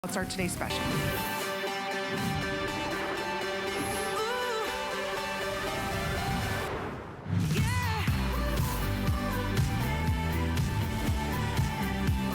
Let's start today's special.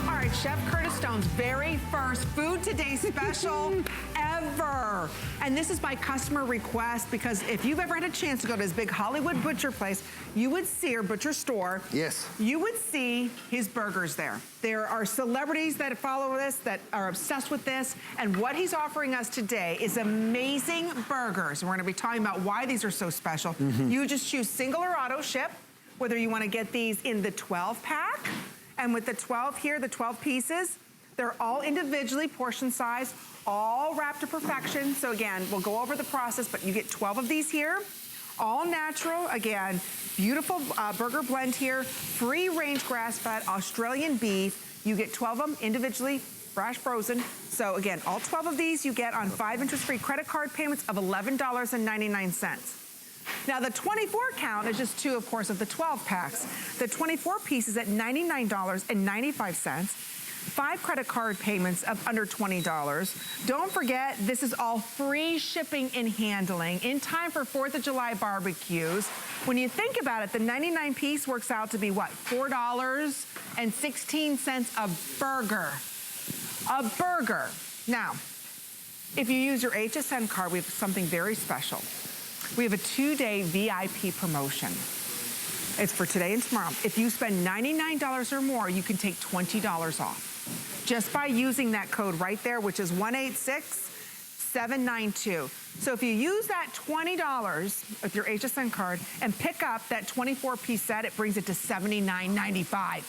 All right, Chef Curtis Stone's very first Food Today special ever. And this is by customer request, because if you've ever had a chance to go to his big Hollywood butcher place, you would see, or butcher store. Yes. You would see his burgers there. There are celebrities that follow this, that are obsessed with this, and what he's offering us today is amazing burgers. And we're gonna be talking about why these are so special. You just choose single or auto ship, whether you wanna get these in the 12 pack, and with the 12 here, the 12 pieces, they're all individually portion size, all wrapped to perfection. So again, we'll go over the process, but you get 12 of these here. All natural, again, beautiful burger blend here, free range grass-fed Australian beef. You get 12 of them individually, fresh frozen. So again, all 12 of these you get on 5 interest-free credit card payments of $11.99. Now the 24 count is just 2, of course, of the 12 packs. The 24 pieces at $99.95. 5 credit card payments of under $20. Don't forget, this is all free shipping and handling in time for 4th of July barbecues. When you think about it, the 99 piece works out to be what? $4.16 a burger. A burger. Now, if you use your HSN card, we have something very special. We have a 2-day VIP promotion. It's for today and tomorrow. If you spend $99 or more, you can take $20 off. Just by using that code right there, which is 186792. So if you use that $20 with your HSN card and pick up that 24-piece set, it brings it to $79.95.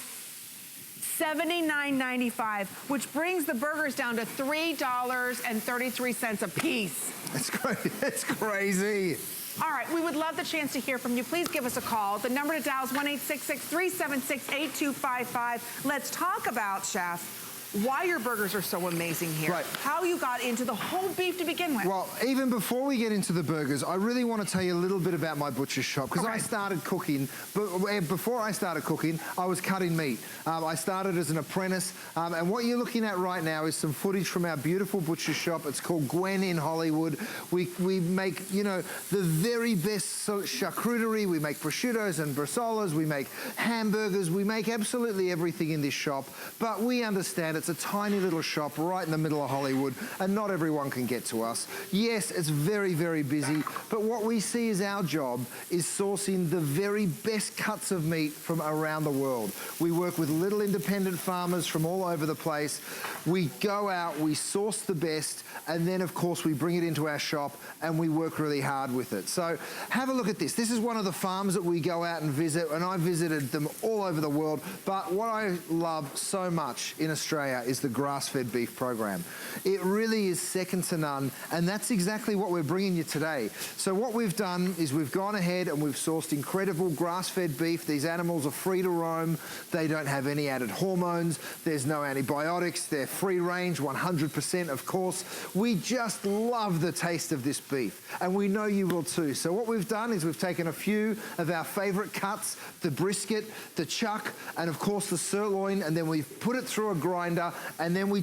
$79.95, which brings the burgers down to $3.33 a piece. That's crazy. That's crazy. All right, we would love the chance to hear from you. Please give us a call. The number to dial is 1-866-376-8255. Let's talk about, Chef, why your burgers are so amazing here. Right. How you got into the whole beef to begin with. Well, even before we get into the burgers, I really want to tell you a little bit about my butcher shop, because I started cooking, but before I started cooking, I was cutting meat. I started as an apprentice, and what you're looking at right now is some footage from our beautiful butcher shop. It's called Gwen in Hollywood. We make, you know, the very best charcuterie. We make prosciuttos and bresaolas. We make hamburgers. We make absolutely everything in this shop, but we understand it's a tiny little shop right in the middle of Hollywood, and not everyone can get to us. Yes, it's very, very busy, but what we see as our job is sourcing the very best cuts of meat from around the world. We work with little independent farmers from all over the place. We go out, we source the best, and then of course we bring it into our shop and we work really hard with it. So have a look at this. This is one of the farms that we go out and visit, and I visited them all over the world, but what I love so much in Australia is the grass-fed beef program. It really is second to none, and that's exactly what we're bringing you today. So what we've done is we've gone ahead and we've sourced incredible grass-fed beef. These animals are free to roam. They don't have any added hormones. There's no antibiotics. They're free range, 100% of course. We just love the taste of this beef, and we know you will too. So what we've done is we've taken a few of our favorite cuts, the brisket, the chuck, and of course the sirloin, and then we've put it through a grinder, and then we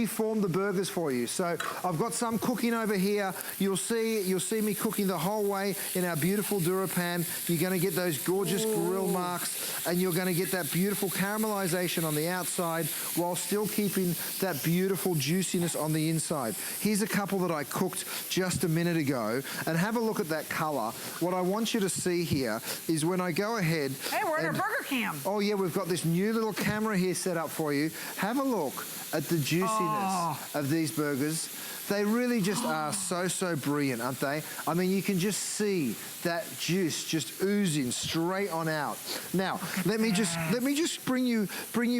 form the burgers for you. So I've got some cooking over here. You'll see me cooking the whole way in our beautiful DuraPan. You're gonna get those gorgeous grill marks, and you're gonna get that beautiful caramelization on the outside while still keeping that beautiful juiciness on the inside. Here's a couple that I cooked just a minute ago, and have a look at that color. What I want you to see here is when I go ahead. Hey, we're in our burger cam. Oh yeah, we've got this new little camera here set up for you. Have a look at the juiciness of these burgers. They really just are so brilliant, aren't they? I mean, you can just see that juice just oozing straight on out. Now, let me just bring you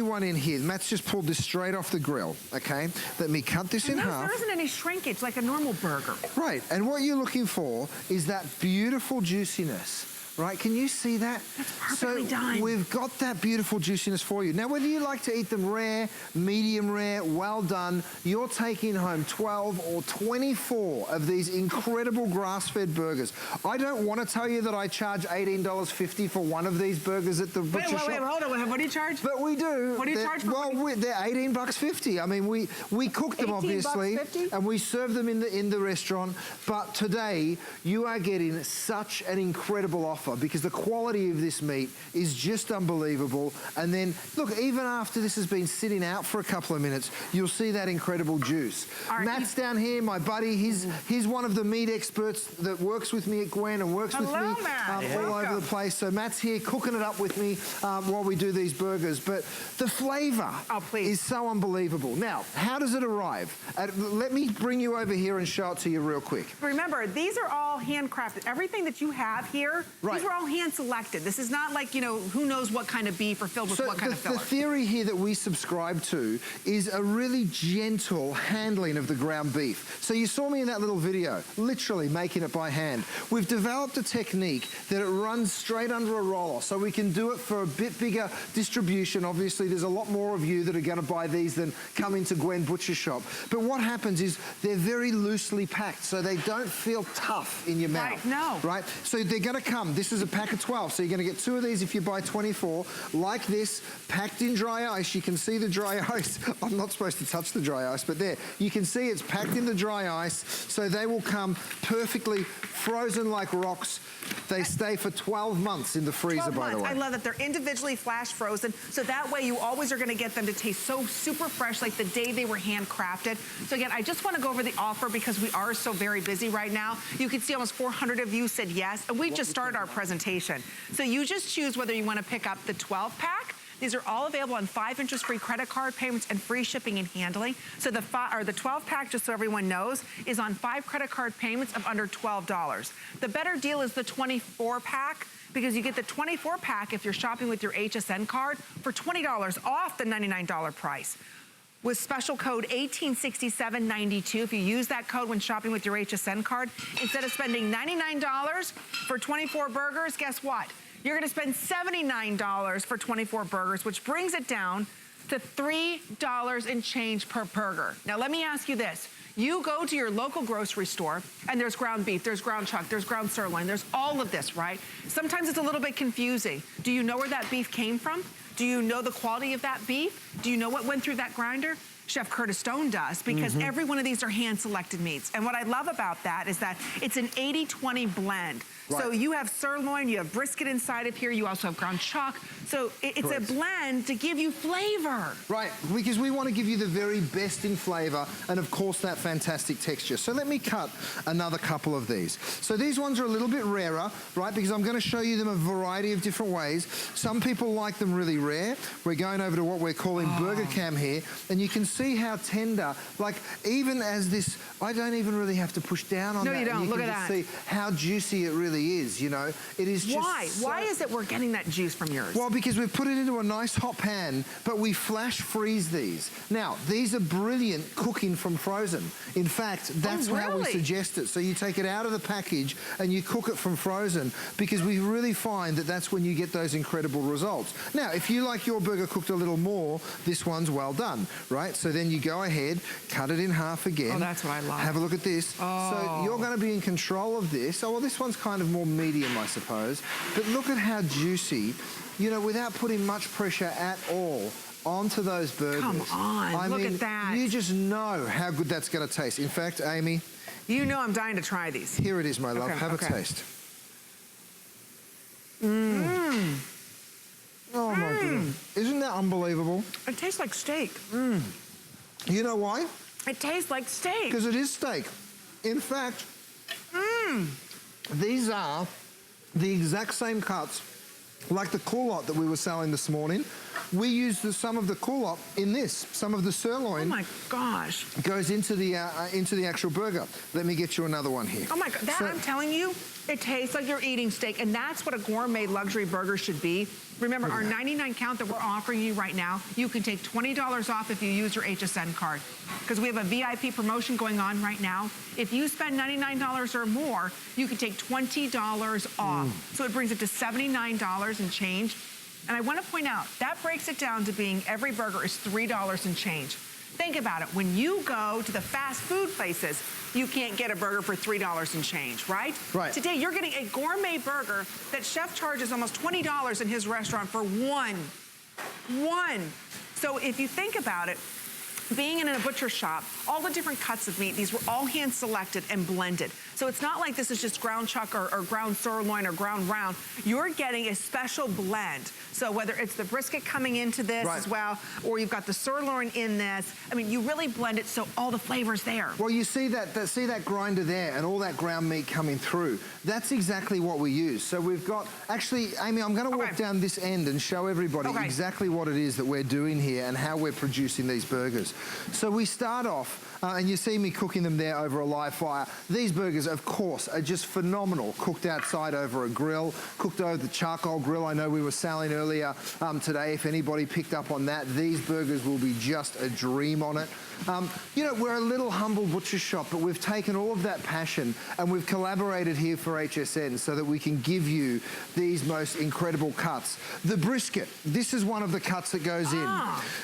one in here. Matt's just pulled this straight off the grill, okay? Let me cut this in half. There isn't any shrinkage like a normal burger. Right, and what you're looking for is that beautiful juiciness. right? Can you see that? That's perfectly done. So we've got that beautiful juiciness for you. Now, whether you like to eat them rare, medium rare, well done, you're taking home 12 or 24 of these incredible grass-fed burgers. I don't want to tell you that I charge $18.50 for one of these burgers at the butcher shop. Wait, hold on. What do you charge? But we do. What do you charge for? Well, they're $18.50. I mean, we cook them obviously, $18.50? and we serve them in the restaurant. But today, you are getting such an incredible offer because the quality of this meat is just unbelievable. And then, look, even after this has been sitting out for a couple of minutes, you'll see that incredible juice. Right, Matt's down here, my buddy. He's one of the meat experts that works with me at Gwen and works with me all over the place. So Matt's here cooking it up with me while we do these burgers. But the flavor is so unbelievable. Now, how does it arrive? Let me bring you over here and show it to you real quick. Remember, these are all handcrafted. Everything that you have here, these were all hand selected. This is not like, you know, who knows what kind of beef or filled with what kind of filler. The theory here that we subscribe to is a really gentle handling of the ground beef. So you saw me in that little video, literally making it by hand. We've developed a technique that it runs straight under a roller, so we can do it for a bit bigger distribution. Obviously, there's a lot more of you that are going to buy these than come into Gwen Butcher Shop. But what happens is they're very loosely packed, so they don't feel tough in your mouth. Right, no. Right? So they're going to come. This is a pack of 12, so you're going to get 2 of these if you buy 24, like this, packed in dry ice. You can see the dry ice. I'm not supposed to touch the dry ice, but there. You can see it's packed in the dry ice, so they will come perfectly frozen like rocks. They stay for 12 months in the freezer, by the way. I love that they're individually flash frozen, so that way you always are going to get them to taste so super fresh, like the day they were handcrafted. So again, I just want to go over the offer because we are so very busy right now. You can see almost 400 of you said yes, and we just started our presentation. So you just choose whether you want to pick up the 12-pack. These are all available on 5 interest-free credit card payments and free shipping and handling. So the 12-pack, just so everyone knows, is on 5 credit card payments of under $12. The better deal is the 24-pack because you get the 24-pack if you're shopping with your HSN card for $20 off the $99 price. With special code 186792, if you use that code when shopping with your HSN card, instead of spending $99 for 24 burgers, guess what? You're gonna spend $79 for 24 burgers, which brings it down to $3 and change per burger. Now let me ask you this. You go to your local grocery store and there's ground beef, there's ground chuck, there's ground sirloin, there's all of this, right? Sometimes it's a little bit confusing. Do you know where that beef came from? Do you know the quality of that beef? Do you know what went through that grinder? Chef Curtis Stone does, because every one of these are hand-selected meats. And what I love about that is that it's an 80-20 blend. Right. So you have sirloin, you have brisket inside of here, you also have ground chuck. So it's a blend to give you flavor. Right, because we want to give you the very best in flavor and of course that fantastic texture. So let me cut another couple of these. So these ones are a little bit rarer, right, because I'm going to show you them a variety of different ways. Some people like them really rare. We're going over to what we're calling Burger Cam here, and you can see how tender, like even as this, I don't even really have to push down on that. No, you don't. Look at that. See how juicy it really is, you know. It is just Why is it we're getting that juice from yours? Well, because we've put it into a nice hot pan, but we flash freeze these. Now, these are brilliant cooking from frozen. In fact, that's how we suggest it. So you take it out of the package and you cook it from frozen because we really find that that's when you get those incredible results. Now, if you like your burger cooked a little more, this one's well done, right? So then you go ahead, cut it in half again. Oh, that's what I love. Have a look at this. So you're going to be in control of this. Oh, well, this one's kind of more medium, I suppose. But look at how juicy, you know, without putting much pressure at all onto those burgers. Come on, look at that. You just know how good that's going to taste. In fact, Amy, you know I'm dying to try these. Here it is, my love. Have a taste. Oh, my goodness. Isn't that unbelievable? It tastes like steak. You know why? It tastes like steak. Because it is steak. In fact, these are the exact same cuts like the culotte that we were selling this morning. we use some of the culotte in this. Some of the sirloin. Oh my gosh. Goes into the actual burger. Let me get you another one here. Oh my God, that, I'm telling you, it tastes like you're eating steak, and that's what a gourmet luxury burger should be. Remember, our 99 count that we're offering you right now, you can take $20 off if you use your HSN card. Because we have a VIP promotion going on right now. If you spend $99 or more, you can take $20 off. So it brings it to $79 and change. And I want to point out, that breaks it down to being every burger is $3 and change. Think about it. When you go to the fast food places, you can't get a burger for $3 and change, right? Right. Today, you're getting a gourmet burger that chef charges almost $20 in his restaurant for one. So if you think about it, being in a butcher shop, all the different cuts of meat, these were all hand selected and blended. So it's not like this is just ground chuck or ground sirloin or ground round. You're getting a special blend. So whether it's the brisket coming into this as well, or you've got the sirloin in this, I mean, you really blend it so all the flavor's there. Well, you see that grinder there and all that ground meat coming through. That's exactly what we use. So we've got, actually, Amy, I'm gonna walk down this end and show everybody exactly what it is that we're doing here and how we're producing these burgers. So we start off, and you see me cooking them there over a live fire. These burgers, of course, are just phenomenal. Cooked outside over a grill, cooked over the charcoal grill. I know we were selling earlier today. If anybody picked up on that, these burgers will be just a dream on it. You know, we're a little humble butcher shop, but we've taken all of that passion and we've collaborated here for HSN so that we can give you these most incredible cuts. The brisket, this is one of the cuts that goes in.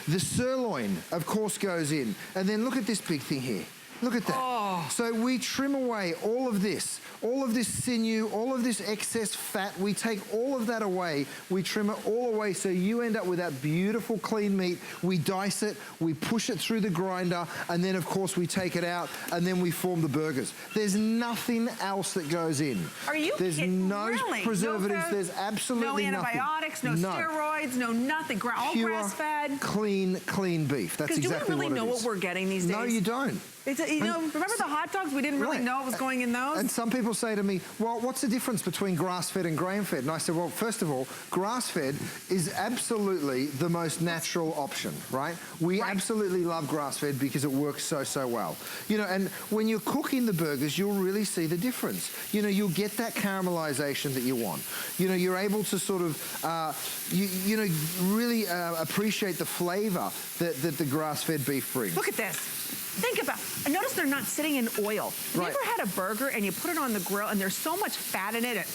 The sirloin, of course, goes in. And then look at this big thing here. Look at that. So we trim away all of this sinew, all of this excess fat. We take all of that away. We trim it all away so you end up with that beautiful clean meat. We dice it, we push it through the grinder, and then of course we take it out and then we form the burgers. There's nothing else that goes in. Are you kidding? There's no preservatives. No, there's absolutely no antibiotics, no steroids, no nothing. All grass-fed. Clean beef. That's exactly what it is. Do we really know what we're getting these days? No, you don't. You know, remember the hot dogs? We didn't really know what was going in those. And some people say to me, well, what's the difference between grass-fed and grain-fed? And I said, well, first of all, grass-fed is absolutely the most natural option, right? We absolutely love grass-fed because it works so well. You know, and when you're cooking the burgers, you'll really see the difference. You know, you'll get that caramelization that you want. You know, you're able to sort of, you know, really appreciate the flavor that the grass-fed beef brings. Look at this. Think about, notice they're not sitting in oil. Have you ever had a burger and you put it on the grill and there's so much fat in it,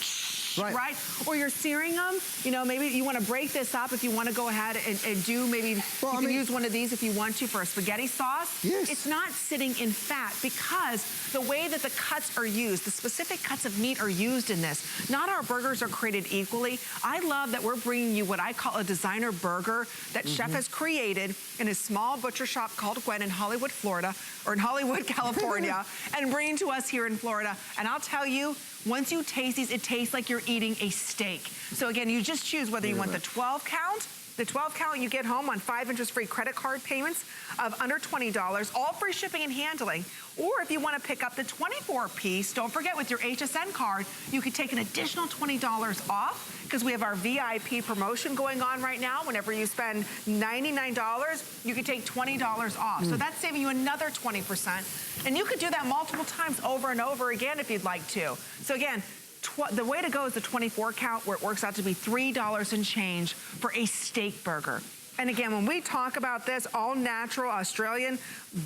right? Or you're searing them, you know, maybe you want to break this up if you want to go ahead and do maybe, you can use one of these if you want to for a spaghetti sauce. It's not sitting in fat because the way that the cuts are used, the specific cuts of meat are used in this. Not our burgers are created equally. I love that we're bringing you what I call a designer burger that chef has created in a small butcher shop called Gwen in Hollywood, Florida, or in Hollywood, California, and bringing to us here in Florida. And I'll tell you, once you taste these, it tastes like you're eating a steak. So again, you just choose whether you want the 12 count. The 12 count you get home on 5 interest-free credit card payments of under $20, all free shipping and handling. Or if you want to pick up the 24-piece, don't forget with your HSN card, you could take an additional $20 off because we have our VIP promotion going on right now. Whenever you spend $99, you can take $20 off. So that's saving you another 20%. And you could do that multiple times over and over again if you'd like to. So again, the way to go is the 24 count where it works out to be $3 and change for a steak burger. And again, when we talk about this, all natural, Australian,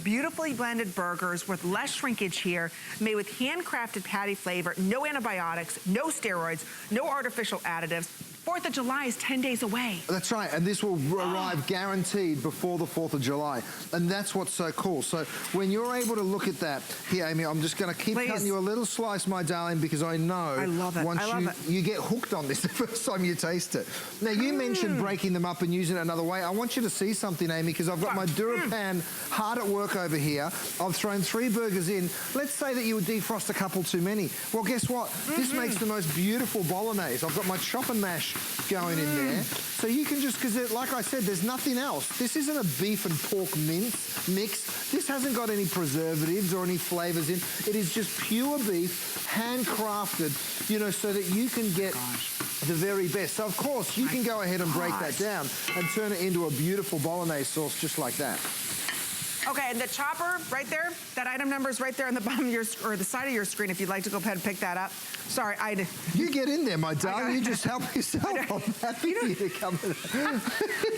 beautifully blended burgers with less shrinkage here, made with handcrafted patty flavor, no antibiotics, no steroids, no artificial additives. 4th of July is 10 days away. That's right, and this will arrive guaranteed before the 4th of July. And that's what's so cool. So when you're able to look at that, here, Amy, I'm just gonna keep cutting you a little slice, my darling, because I know once you get hooked on this the first time you taste it. Now, you mentioned breaking them up and using it another way. I want you to see something, Amy, because I've got my DuraPan hard at work over here. I've thrown 3 burgers in. Let's say that you would defrost a couple too many. Well, guess what? This makes the most beautiful bolognese. I've got my chop and mash going in there. So you can just, because like I said, there's nothing else. This isn't a beef and pork mix. This hasn't got any preservatives or any flavors in. It is just pure beef, handcrafted, you know, so that you can get the very best. So of course, you can go ahead and break that down and turn it into a beautiful bolognese sauce just like that. Okay, and the chopper right there, that item number is right there on the bottom of your, or the side of your screen if you'd like to go ahead and pick that up. Sorry, You get in there, my darling. You just help yourself. I'm happy for you to come in.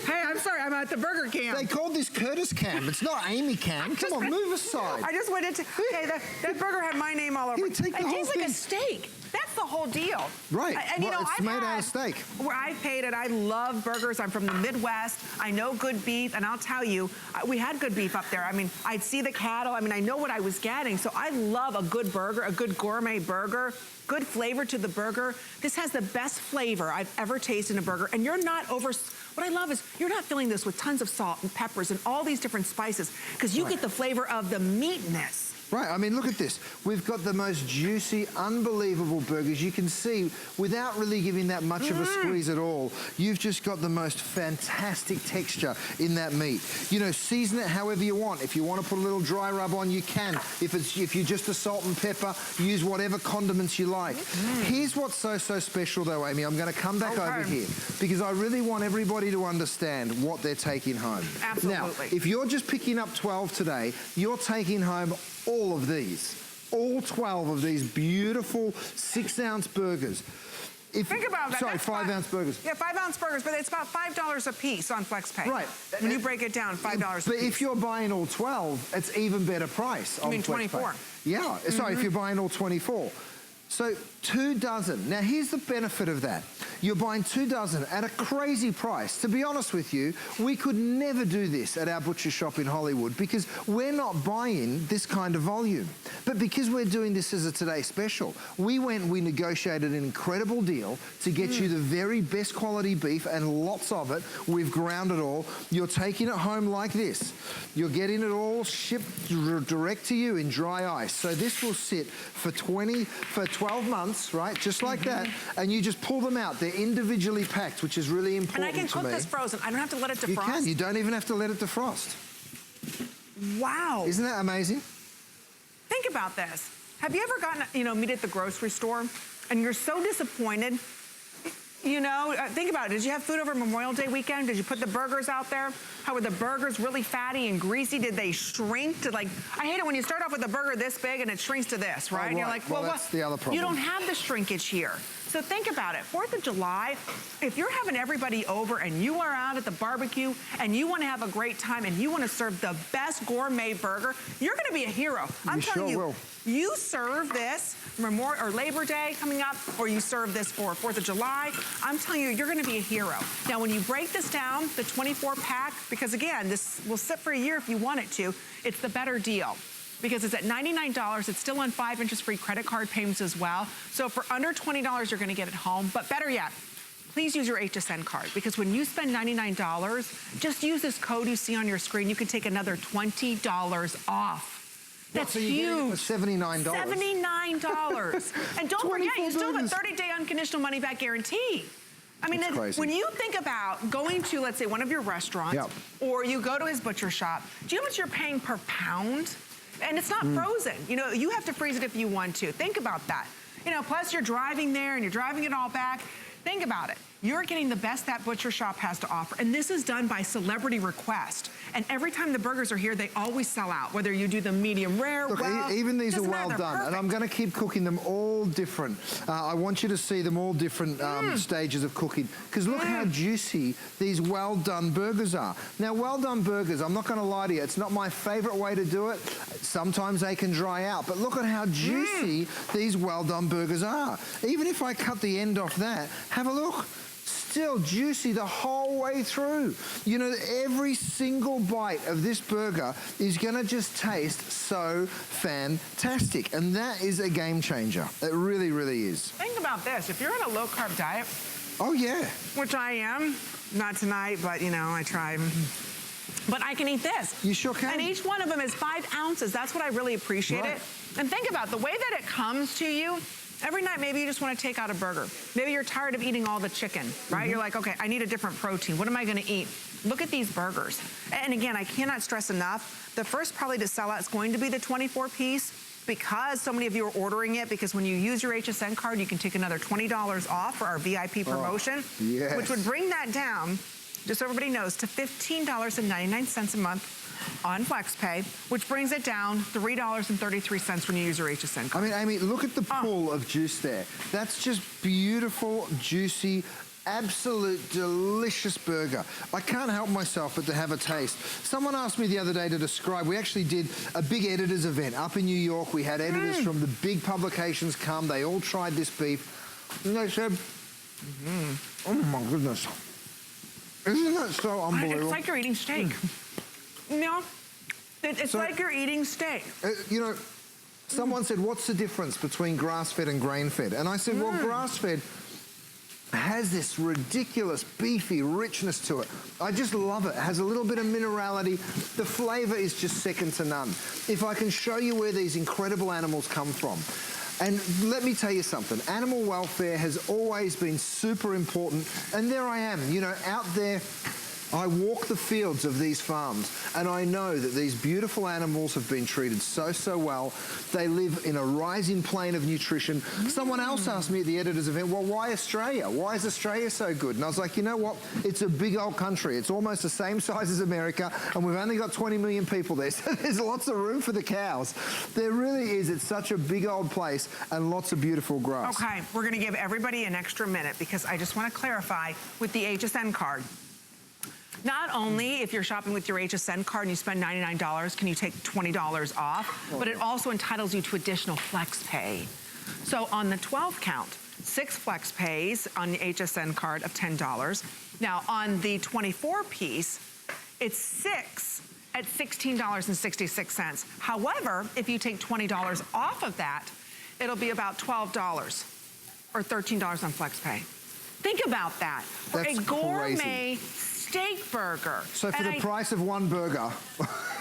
Hey, I'm sorry, I'm at the burger camp. They called this Curtis Cam. It's not Amy Cam. Come on, move aside. I just went into, hey, that burger had my name all over it. Take the whole tastes thing. like a steak. That's the whole deal. Right. And well, you know, it's made out of steak. Where I've paid it, I love burgers. I'm from the Midwest. I know good beef, and I'll tell you, we had good beef up there. I mean, I'd see the cattle. I mean, I know what I was getting. So I love a good burger, a good gourmet burger. Good flavor to the burger. This has the best flavor I've ever tasted in a burger, and you're not over. What I love is you're not filling this with tons of salt and peppers and all these different spices, because you get the flavor of the meatness. Right, I mean, look at this. We've got the most juicy, unbelievable burgers. You can see, without really giving that much of a squeeze at all, you've just got the most fantastic texture in that meat. You know, season it however you want. If you want to put a little dry rub on, you can. If you're just a salt and pepper, use whatever condiments you like. Here's what's so special, though, Amy. I'm going to come back over here, because I really want everybody to understand what they're taking home. Absolutely. Now, if you're just picking up 12 today, you're taking home all of these, all 12 of these beautiful 6-ounce burgers. Think about that. Sorry, 5-ounce burgers. Yeah, 5-ounce burgers, but it's about $5 a piece on FlexPay. Right. When you break it down, $5 a piece. But if you're buying all 12, it's even better price. You mean 24? Yeah, sorry, if you're buying all 24. So 2 dozen. Now here's the benefit of that. You're buying 2 dozen at a crazy price. To be honest with you, we could never do this at our butcher shop in Hollywood, because we're not buying this kind of volume. But because we're doing this as a Today Special, we negotiated an incredible deal to get you the very best quality beef, and lots of it. We've ground it all. You're taking it home like this. You're getting it all shipped direct to you in dry ice. So this will sit for 12 months, right? Just like that. And you just pull them out. They're individually packed, which is really important to me. And I can cook this frozen. I don't have to let it defrost. You can. You don't even have to let it defrost. Wow. Isn't that amazing? Think about this. Have you ever gotten, meat at the grocery store and you're so disappointed? Think about it. Did you have food over Memorial Day weekend? Did you put the burgers out there? How were the burgers really fatty and greasy? Did they shrink to I hate it when you start off with a burger this big and it shrinks to this, right? And you're like, well, that's the other problem. You don't have the shrinkage here. So think about it. 4th of July, if you're having everybody over and you are out at the barbecue and you want to have a great time and you want to serve the best gourmet burger, you're going to be a hero. I'm telling you. You serve this Memorial or Labor Day coming up, or you serve this for 4th of July, I'm telling you, you're gonna be a hero. Now, when you break this down, the 24 pack, because again, this will sit for a year if you want it to, it's the better deal. Because it's at $99, it's still on 5 interest-free credit card payments as well. So for under $20, you're gonna get it home. But better yet, please use your HSN card, because when you spend $99, just use this code you see on your screen, you can take another $20 off. That's huge. $79. $79. And don't forget, you still have a 30-day unconditional money-back guarantee. I mean, when you think about going to, let's say, one of your restaurants, or you go to his butcher shop, do you know how much you're paying per pound? And it's not frozen. You have to freeze it if you want to. Think about that. Plus you're driving there and you're driving it all back. Think about it. You're getting the best that butcher shop has to offer. And this is done by celebrity request. And every time the burgers are here, they always sell out, whether you do the medium rare, Look, even these are well done. And I'm going to keep cooking them all different. I want you to see them all different stages of cooking. Because look how juicy these well done burgers are. Now, well done burgers, I'm not going to lie to you, it's not my favorite way to do it. Sometimes they can dry out. But look at how juicy these well done burgers are. Even if I cut the end off that, have a look. Still juicy the whole way through. Every single bite of this burger is gonna just taste so fantastic. And that is a game changer. It really, really is. Think about this. If you're on a low carb diet. Oh yeah. Which I am. Not tonight, but I try. But I can eat this. You sure can. And each one of them is 5 ounces. That's what I really appreciate it. And think about the way that it comes to you. Every night, maybe you just want to take out a burger. Maybe you're tired of eating all the chicken, right? You're like, okay, I need a different protein. What am I going to eat? Look at these burgers. And again, I cannot stress enough, the first probably to sell out is going to be the 24 piece. because so many of you are ordering it, because when you use your HSN card, you can take another $20 off for our VIP promotion, yes. which would bring that down, just so everybody knows, to $15.99 a month on FlexPay, which brings it down $3.33 when you use your HSN card. I mean, Amy, look at the pool of juice there. That's just beautiful, juicy, absolute delicious burger. I can't help myself but to have a taste. Someone asked me the other day to describe, we actually did a big editors event up in New York. We had editors from the big publications come. They all tried this beef. And they said, oh my goodness. Isn't that so unbelievable? It's like you're eating steak. You know, it's so, like you're eating steak. You know, someone said, what's the difference between grass-fed and grain-fed? And I said, well, grass-fed has this ridiculous beefy richness to it. I just love it. It has a little bit of minerality. The flavor is just second to none. If I can show you where these incredible animals come from. And let me tell you something, animal welfare has always been super important. And there I am, you know, out there. I walk the fields of these farms and I know that these beautiful animals have been treated so, so well. They live in a rising plane of nutrition. Someone else asked me at the editors event, well, why Australia? Why is Australia so good? And I was like, you know what? It's a big old country. It's almost the same size as America and we've only got 20 million people there. So there's lots of room for the cows. There really is. It's such a big old place and lots of beautiful grass. Okay, we're gonna give everybody an extra minute because I just wanna clarify with the HSN card. Not only if you're shopping with your HSN card and you spend $99, can you take $20 off, but it also entitles you to additional flex pay. So on the 12 count, 6 flex pays on the HSN card of $10. Now on the 24 piece, it's 6 at $16.66. However, if you take $20 off of that, it'll be about $12 or $13 on flex pay. Think about that. For That's a gourmet crazy. Steak burger. So for the price of one burger.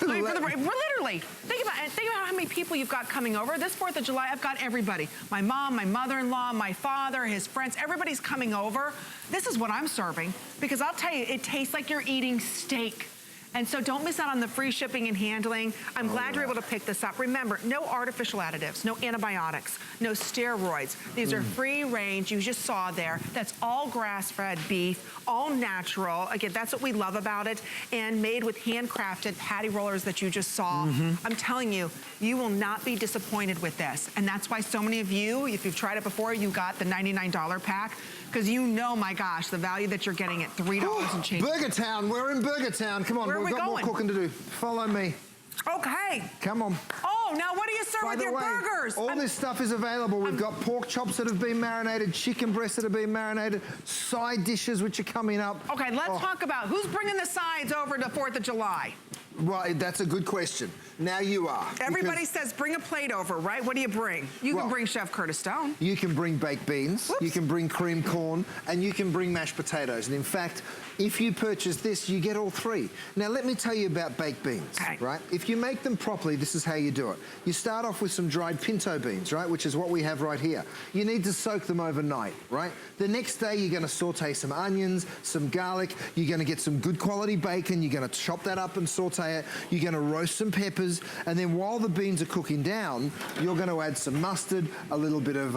Literally, think about how many people you've got coming over. This 4th of July, I've got everybody. My mom, my mother-in-law, my father, his friends, everybody's coming over. This is what I'm serving because I'll tell you, it tastes like you're eating steak. And so don't miss out on the free shipping and handling. I'm glad you're able to pick this up. Remember, no artificial additives, no antibiotics, no steroids. These are free range, you just saw there. That's all grass-fed beef, all natural. Again, that's what we love about it. And made with handcrafted patty rollers that you just saw. I'm telling you, you will not be disappointed with this. And that's why so many of you, if you've tried it before, you got the $99 pack. Because you know, my gosh, the value that you're getting at $3 and change. Burger Town, we're in Burger Town. Come on, we've got more cooking to do. Follow me. Okay. Come on. Oh, now what do you serve with your burgers? All this stuff is available. We've got pork chops that have been marinated, chicken breasts that have been marinated, side dishes which are coming up. Okay, let's talk about who's bringing the sides over to 4th of July. Well, that's a good question. Now you are. Everybody says bring a plate over, right? What do you bring? You can bring Chef Curtis Stone. You can bring baked beans, you can bring cream corn, and you can bring mashed potatoes. And in fact, if you purchase this, you get all 3. Now let me tell you about baked beans, right? If you make them properly, this is how you do it. You start off with some dried pinto beans, right? Which is what we have right here. You need to soak them overnight, right? The next day, you're gonna saute some onions, some garlic, you're gonna get some good quality bacon, you're gonna chop that up and saute it, you're gonna roast some peppers, and then while the beans are cooking down, you're gonna add some mustard, a little bit of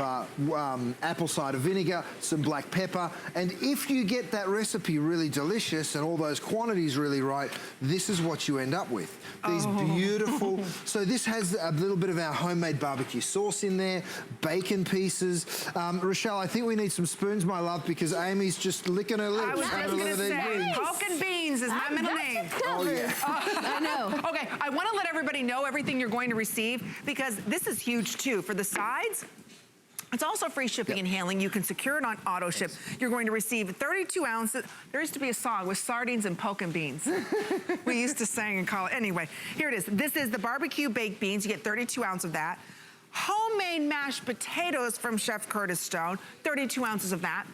apple cider vinegar, some black pepper, and if you get that recipe really delicious and all those quantities really right, this is what you end up with. These beautiful, so this has a little bit of our homemade barbecue sauce in there, bacon pieces. Rochelle, I think we need some spoons, my love, because Amy's just licking her lips. I was just gonna say, Coke and Beans is my middle name. Oh, yeah. I know. Okay, I wanna let everybody know everything you're going to receive because this is huge too. For the sides, it's also free shipping and handling. You can secure it on auto ship. You're going to receive 32 ounces. There used to be a song with sardines and poke and beans. We used to sing and call it. Anyway, here it is. This is the barbecue baked beans. You get 32 ounces of that. Homemade mashed potatoes from Chef Curtis Stone, 32 ounces of that.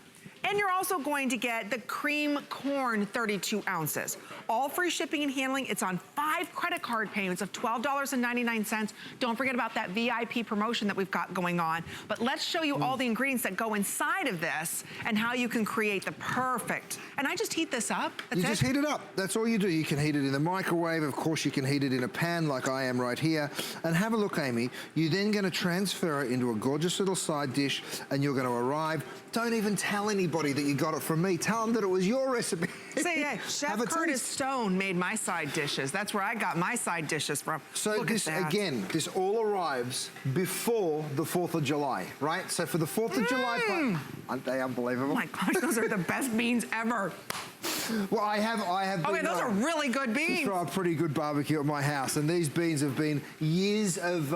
And you're also going to get the cream corn 32 ounces. All free shipping and handling. It's on 5 credit card payments of $12.99. Don't forget about that VIP promotion that we've got going on. But let's show you all the ingredients that go inside of this and how you can create the perfect. And I just heat this up. That's You just heat it up. That's all you do. You can heat it in the microwave. Of course, you can heat it in a pan like I am right here. And have a look, Amy. You're then going to transfer it into a gorgeous little side dish, and you're going to arrive. Don't even tell anybody that you got it from me. Tell them that it was your recipe. Say, hey, Chef Curtis Stone made my side dishes. That's where I got my side dishes from. So this, again, this all arrives before the 4th of July, right? So for the 4th of July, aren't they unbelievable? Oh my gosh, those are the best beans ever. Well, I have okay, those are really good beans. Throw a pretty good barbecue at my house, and these beans have been years of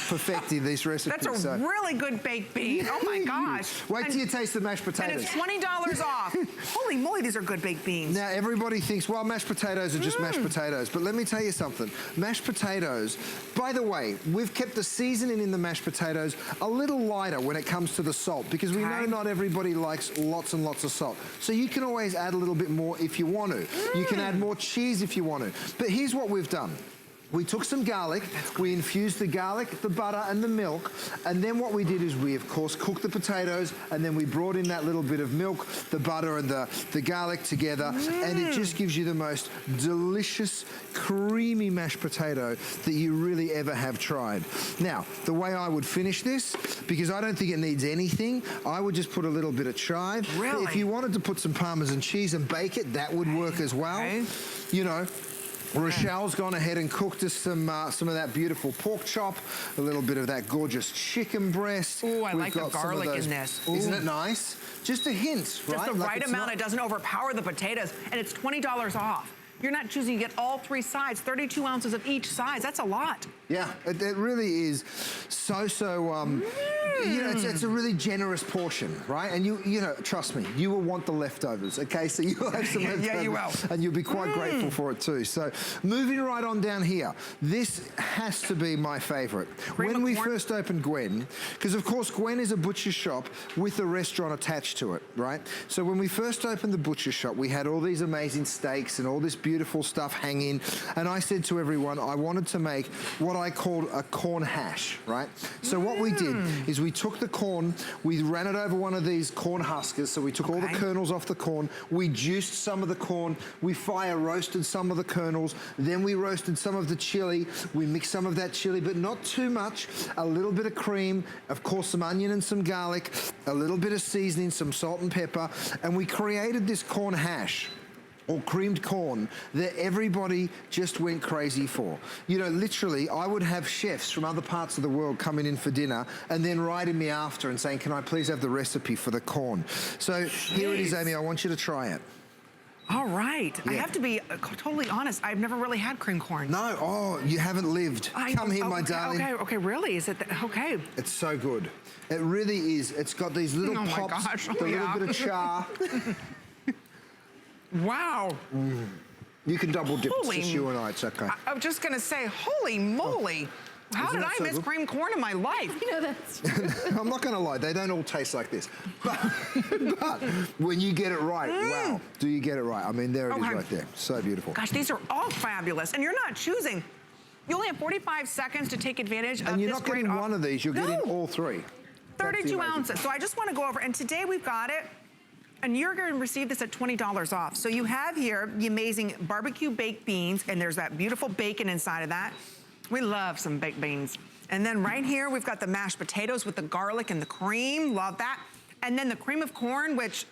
perfecting these recipes. That's a really good baked bean. Oh my gosh. Wait till you taste the mashed potatoes. And it's $20 off. Holy moly, these are good baked beans. Now, everybody thinks, well, mashed potatoes are just mashed potatoes. But let me tell you something. Mashed potatoes, by the way, we've kept the seasoning in the mashed potatoes a little lighter when it comes to the salt, because we know not everybody likes lots and lots of salt. So you can always add a little bit more if you want to. You can add more cheese if you want to. But here's what we've done. We took some garlic, we infused the garlic, the butter, and the milk, and then what we did is we, of course, cooked the potatoes, and then we brought in that little bit of milk, the butter, and the garlic together, and it just gives you the most delicious, creamy mashed potato that you really ever have tried. Now, the way I would finish this, because I don't think it needs anything, I would just put a little bit of chive. Really? If you wanted to put some Parmesan cheese and bake it, that would work as well. Okay. You know, Rochelle's gone ahead and cooked us some of that beautiful pork chop, a little bit of that gorgeous chicken breast. Ooh, I like the garlic in this. Ooh. Isn't it nice? Just a hint, right? Just the right amount. It doesn't overpower the potatoes, and it's $20 off. You're not choosing to get all 3 sides, 32 ounces of each size. That's a lot. Yeah, it really is you know, it's a really generous portion, right? And you know, trust me, you will want the leftovers, okay? So you'll have some leftovers. Yeah, you will. And you'll be quite grateful for it too. So moving right on down here, this has to be my favorite. When we first opened Gwen, because of course Gwen is a butcher shop with a restaurant attached to it, right? So when we first opened the butcher shop, we had all these amazing steaks and all this beautiful stuff hanging. And I said to everyone, I wanted to make what I called a corn hash, right? So what we did is we took the corn, we ran it over one of these corn huskers, so we took all the kernels off the corn, we juiced some of the corn, we fire roasted some of the kernels, then we roasted some of the chili, we mixed some of that chili, but not too much, a little bit of cream, of course some onion and some garlic, a little bit of seasoning, some salt and pepper, and we created this corn hash, or creamed corn, that everybody just went crazy for. You know, literally, I would have chefs from other parts of the world coming in for dinner and then writing me after and saying, can I please have the recipe for the corn? So here it is, Amy, I want you to try it. All right. Yeah. I have to be totally honest. I've never really had cream corn. No, oh, you haven't lived. Come here, my darling. Okay, really? Is it, okay. It's so good. It really is. It's got these little pops, with a little bit of char. Wow. You can double dip. It's just you and I, it's okay. I was just gonna say, holy moly. How did I miss cream corn in my life? You know, that's I'm not gonna lie, they don't all taste like this. But when you get it right, wow, do you get it right? I mean, there it is right there. So beautiful. Gosh, these are all fabulous. And you're not choosing. You only have 45 seconds to take advantage of this. And you're not getting one of these, you're getting all 3. 32 ounces. So I just wanna go over, and today we've got it, and you're going to receive this at $20 off. So you have here the amazing barbecue baked beans, and there's that beautiful bacon inside of that. We love some baked beans. And then right here, we've got the mashed potatoes with the garlic and the cream. Love that. And then the cream of corn, which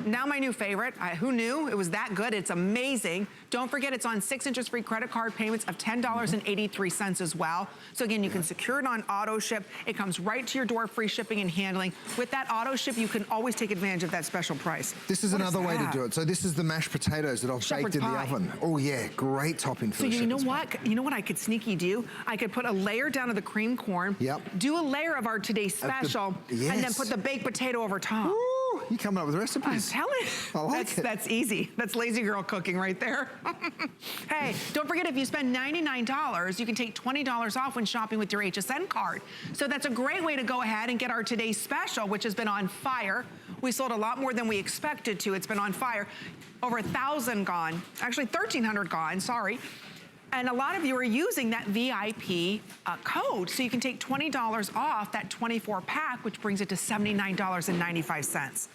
now my new favorite. Who knew it was that good? It's amazing. Don't forget, it's on 6 interest-free credit card payments of $10.83 as well. So again, you can secure it on auto ship. It comes right to your door, free shipping and handling. With that auto ship, you can always take advantage of that special price. This is another way to do it. So this is the mashed potatoes that I've baked in the oven. Oh yeah, great topping for the you know what? You know what I could sneaky do? I could put a layer down of the cream corn. Yep. Do a layer of our today's special, and then put the baked potato over top. Ooh, you're coming up with recipes. I'm telling you. I like it. That's easy. That's lazy girl cooking right there. Hey, don't forget, if you spend $99, you can take $20 off when shopping with your HSN card. So that's a great way to go ahead and get our today's special, which has been on fire. We sold a lot more than we expected to. It's been on fire. Over 1,000 gone, actually 1,300 gone, sorry. And a lot of you are using that VIP code, so you can take $20 off that 24 pack, which brings it to $79.95.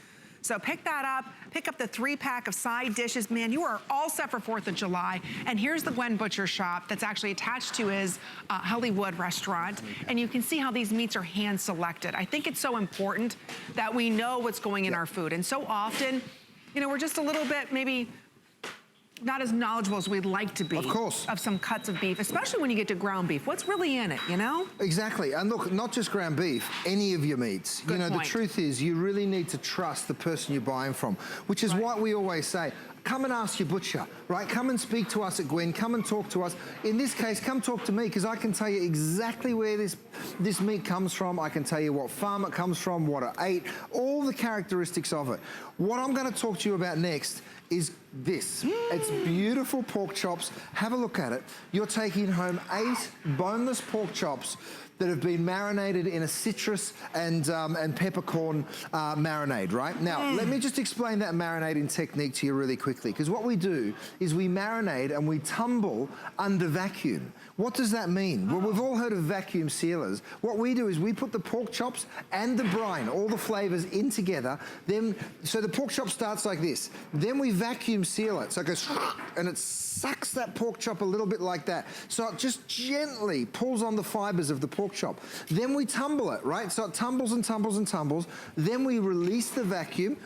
So pick that up, pick up the 3-pack of side dishes. Man, you are all set for 4th of July. And here's the Gwen Butcher shop that's actually attached to his Hollywood restaurant. And you can see how these meats are hand selected. I think it's so important that we know what's going in our food. And so often, you know, we're just a little bit maybe not as knowledgeable as we'd like to be. Of course. Of some cuts of beef, especially when you get to ground beef. What's really in it, you know? Exactly. And look, not just ground beef, any of your meats. Good point. The truth is you really need to trust the person you're buying from, which is what we always say. Come and ask your butcher, right? Come and speak to us at Gwen. Come and talk to us. In this case, come talk to me, because I can tell you exactly where this meat comes from. I can tell you what farm it comes from, what it ate, all the characteristics of it. What I'm going to talk to you about next is this. It's beautiful pork chops. Have a look at it. You're taking home 8 boneless pork chops that have been marinated in a citrus and peppercorn marinade, right? Now, let me just explain that marinating technique to you really quickly, because what we do is we marinate and we tumble under vacuum. What does that mean? Well, we've all heard of vacuum sealers. What we do is we put the pork chops and the brine, all the flavors in together. So the pork chop starts like this. Then we vacuum seal it. So it goes, and it sucks that pork chop a little bit like that. So it just gently pulls on the fibers of the pork chop. Then we tumble it, right? So it tumbles and tumbles and tumbles. Then we release the vacuum.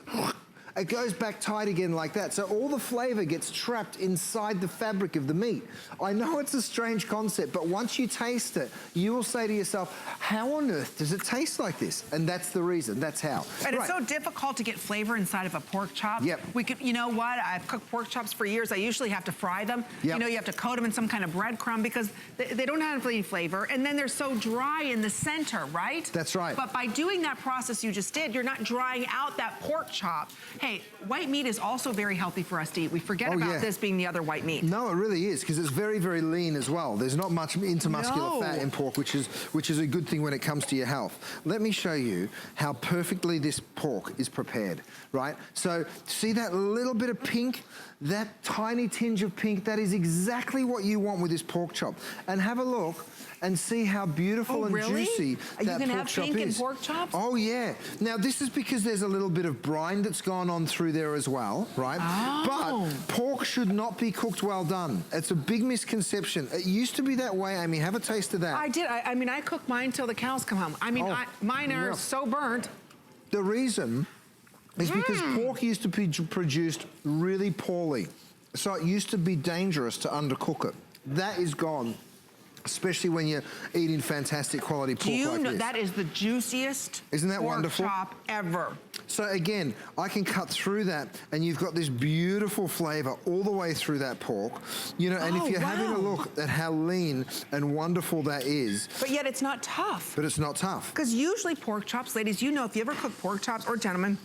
It goes back tight again like that. So all the flavor gets trapped inside the fabric of the meat. I know it's a strange concept, but once you taste it, you will say to yourself, how on earth does it taste like this? And that's the reason, that's how. And it's so difficult to get flavor inside of a pork chop. Yep. You know what? I've cooked pork chops for years. I usually have to fry them. Yep. You know, you have to coat them in some kind of breadcrumb because they don't have any flavor. And then they're so dry in the center, right? That's right. But by doing that process you just did, you're not drying out that pork chop. Hey, white meat is also very healthy for us to eat. We forget about this being the other white meat. No, it really is, because it's very, very lean as well. There's not much intermuscular fat in pork, which is a good thing when it comes to your health. Let me show you how perfectly this pork is prepared, right? So see that little bit of pink? That tiny tinge of pink, that is exactly what you want with this pork chop. And have a look and see how beautiful and juicy that pork chop is. You can have pink in pork chops? Oh, yeah. Now, this is because there's a little bit of brine that's gone on through there as well, right? Oh. But pork should not be cooked well done. It's a big misconception. It used to be that way, Amy. Have a taste of that. I did. I mean, I cook mine till the cows come home. I mean, mine are so burnt. The reason is because pork used to be produced really poorly. So it used to be dangerous to undercook it. That is gone, especially when you're eating fantastic quality pork like this. That is the juiciest pork chop ever. So again, I can cut through that and you've got this beautiful flavor all the way through that pork. You know, and if you're having a look at how lean and wonderful that is. But yet it's not tough. But it's not tough. Because usually pork chops, ladies, you know, if you ever cook pork chops, or gentlemen,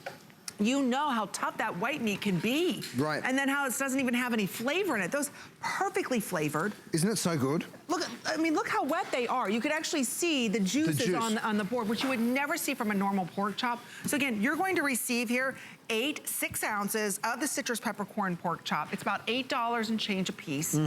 you know how tough that white meat can be. Right. And then how it doesn't even have any flavor in it. Those perfectly flavored. Isn't it so good? Look, I mean, look how wet they are. You could actually see the juices on the board, which you would never see from a normal pork chop. So again, you're going to receive here 6 ounces of the citrus peppercorn pork chop. It's about $8 and change a piece.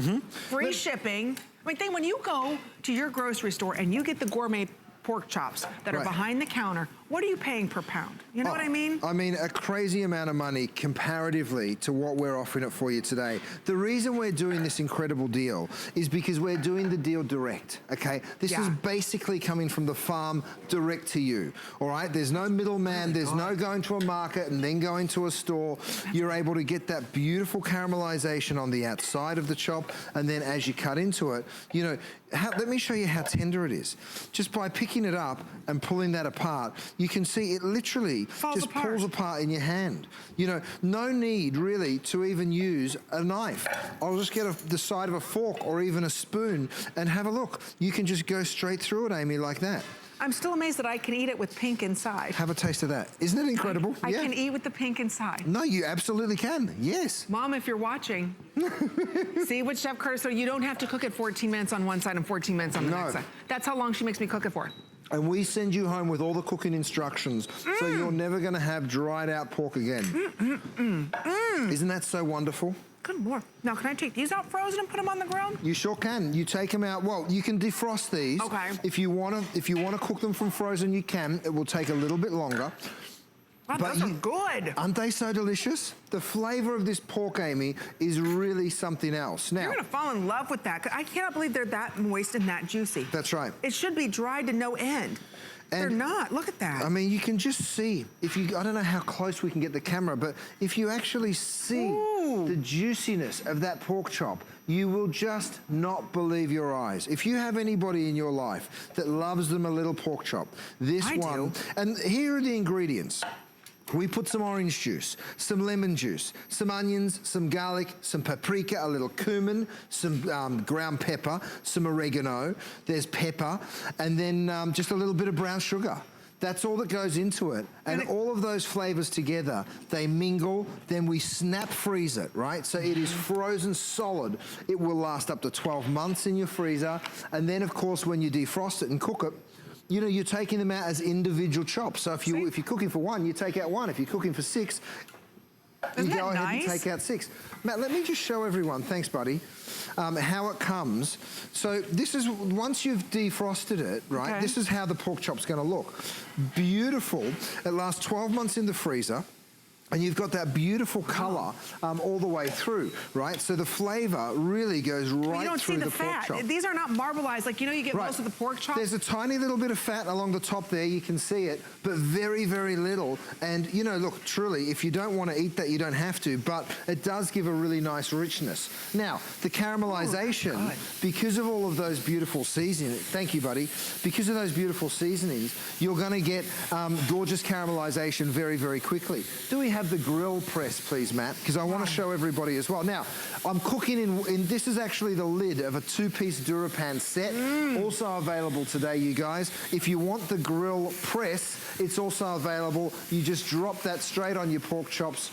Free shipping. I mean, think when you go to your grocery store and you get the gourmet pork chops that are behind the counter, what are you paying per pound? You know what I mean? I mean, a crazy amount of money comparatively to what we're offering it for you today. The reason we're doing this incredible deal is because we're doing the deal direct, okay? This is basically coming from the farm direct to you, all right? There's no middleman, there's no going to a market and then going to a store. You're able to get that beautiful caramelization on the outside of the chop, and then as you cut into it, you know, let me show you how tender it is. Just by picking it up and pulling that apart, you can see it literally pulls apart in your hand. You know, no need really to even use a knife. I'll just get the side of a fork or even a spoon and have a look. You can just go straight through it, Amy, like that. I'm still amazed that I can eat it with pink inside. Have a taste of that. Isn't it incredible? I can eat with the pink inside. No, you absolutely can. Yes. Mom, if you're watching, see what Chef Curtis said. You don't have to cook it 14 minutes on one side and 14 minutes on the next side. That's how long she makes me cook it for. And we send you home with all the cooking instructions, so you're never gonna have dried out pork again. Isn't that so wonderful? Good Lord. Now, can I take these out frozen and put them on the grill? You sure can. You take them out. Well, you can defrost these. Okay. If you wanna cook them from frozen, you can. It will take a little bit longer. Wow, those are good. Aren't they so delicious? The flavor of this pork, Amy, is really something else. Now, you're gonna fall in love with that. I cannot believe they're that moist and that juicy. That's right. It should be dried to no end. They're not. Look at that. I mean, you can just see, I don't know how close we can get the camera, but if you actually see the juiciness of that pork chop, you will just not believe your eyes. If you have anybody in your life that loves them a little pork chop, this one, and here are the ingredients. We put some orange juice, some lemon juice, some onions, some garlic, some paprika, a little cumin, some ground pepper, some oregano, there's pepper, and then just a little bit of brown sugar. That's all that goes into it. And all of those flavors together, they mingle, then we snap freeze it, right? So it is frozen solid. It will last up to 12 months in your freezer. And then of course, when you defrost it and cook it, you know, you're taking them out as individual chops. So if you're cooking for one, you take out one. If you're cooking for 6, you go ahead and take out 6. Matt, let me just show everyone, thanks buddy, how it comes. So this is, once you've defrosted it, right, this is how the pork chop's gonna look. Beautiful, it lasts 12 months in the freezer. And you've got that beautiful color all the way through, right? So the flavor really goes right through the pork chop. These are not marbleized, like, you know, you get most of the pork chop. There's a tiny little bit of fat along the top there, you can see it, but very, very little. And, you know, look, truly, if you don't want to eat that, you don't have to, but it does give a really nice richness. Now, the caramelization, because of all of those beautiful seasonings, thank you, buddy, because of those beautiful seasonings, you're gonna get gorgeous caramelization very, very quickly. Do we have the grill press, please, Matt? Because I want to show everybody as well. Now, I'm cooking in this is actually the lid of a 2-piece DuraPan set. Also available today, you guys. If you want the grill press, it's also available. You just drop that straight on your pork chops.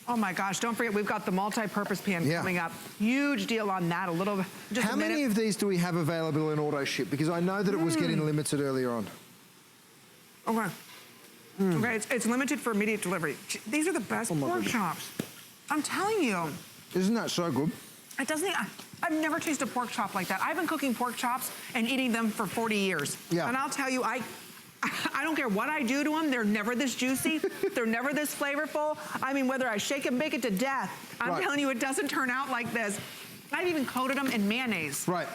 Oh my gosh, don't forget, we've got the multi-purpose pan coming up. Huge deal on that, How many of these do we have available in auto ship? Because I know that it was getting limited earlier on. Okay. Okay, it's limited for immediate delivery. These are the best pork chops. I'm telling you. Isn't that so good? It doesn't, I've never tasted a pork chop like that. I've been cooking pork chops and eating them for 40 years. Yeah. And I'll tell you, I don't care what I do to them, they're never this juicy, they're never this flavorful. I mean, whether I shake and bake it to death, I'm telling you, it doesn't turn out like this. I've even coated them in mayonnaise. Right.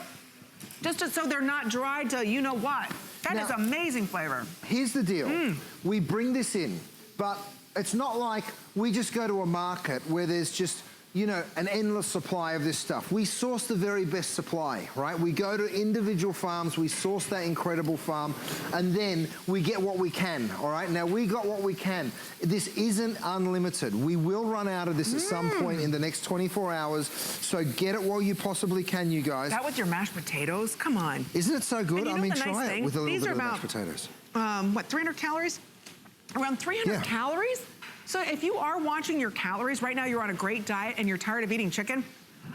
Just so they're not dried to you know what. That is amazing flavor. Here's the deal. We bring this in, but it's not like we just go to a market where there's just, you know, an endless supply of this stuff. We source the very best supply, right? We go to individual farms, we source that incredible farm, and then we get what we can, all right? Now, we got what we can. This isn't unlimited. We will run out of this at some point in the next 24 hours, so get it while you possibly can, you guys. That with your mashed potatoes? Come on. Isn't it so good? I mean, try it with a little bit of mashed potatoes. What, 300 calories? Around 300 calories? So if you are watching your calories, right now you're on a great diet and you're tired of eating chicken,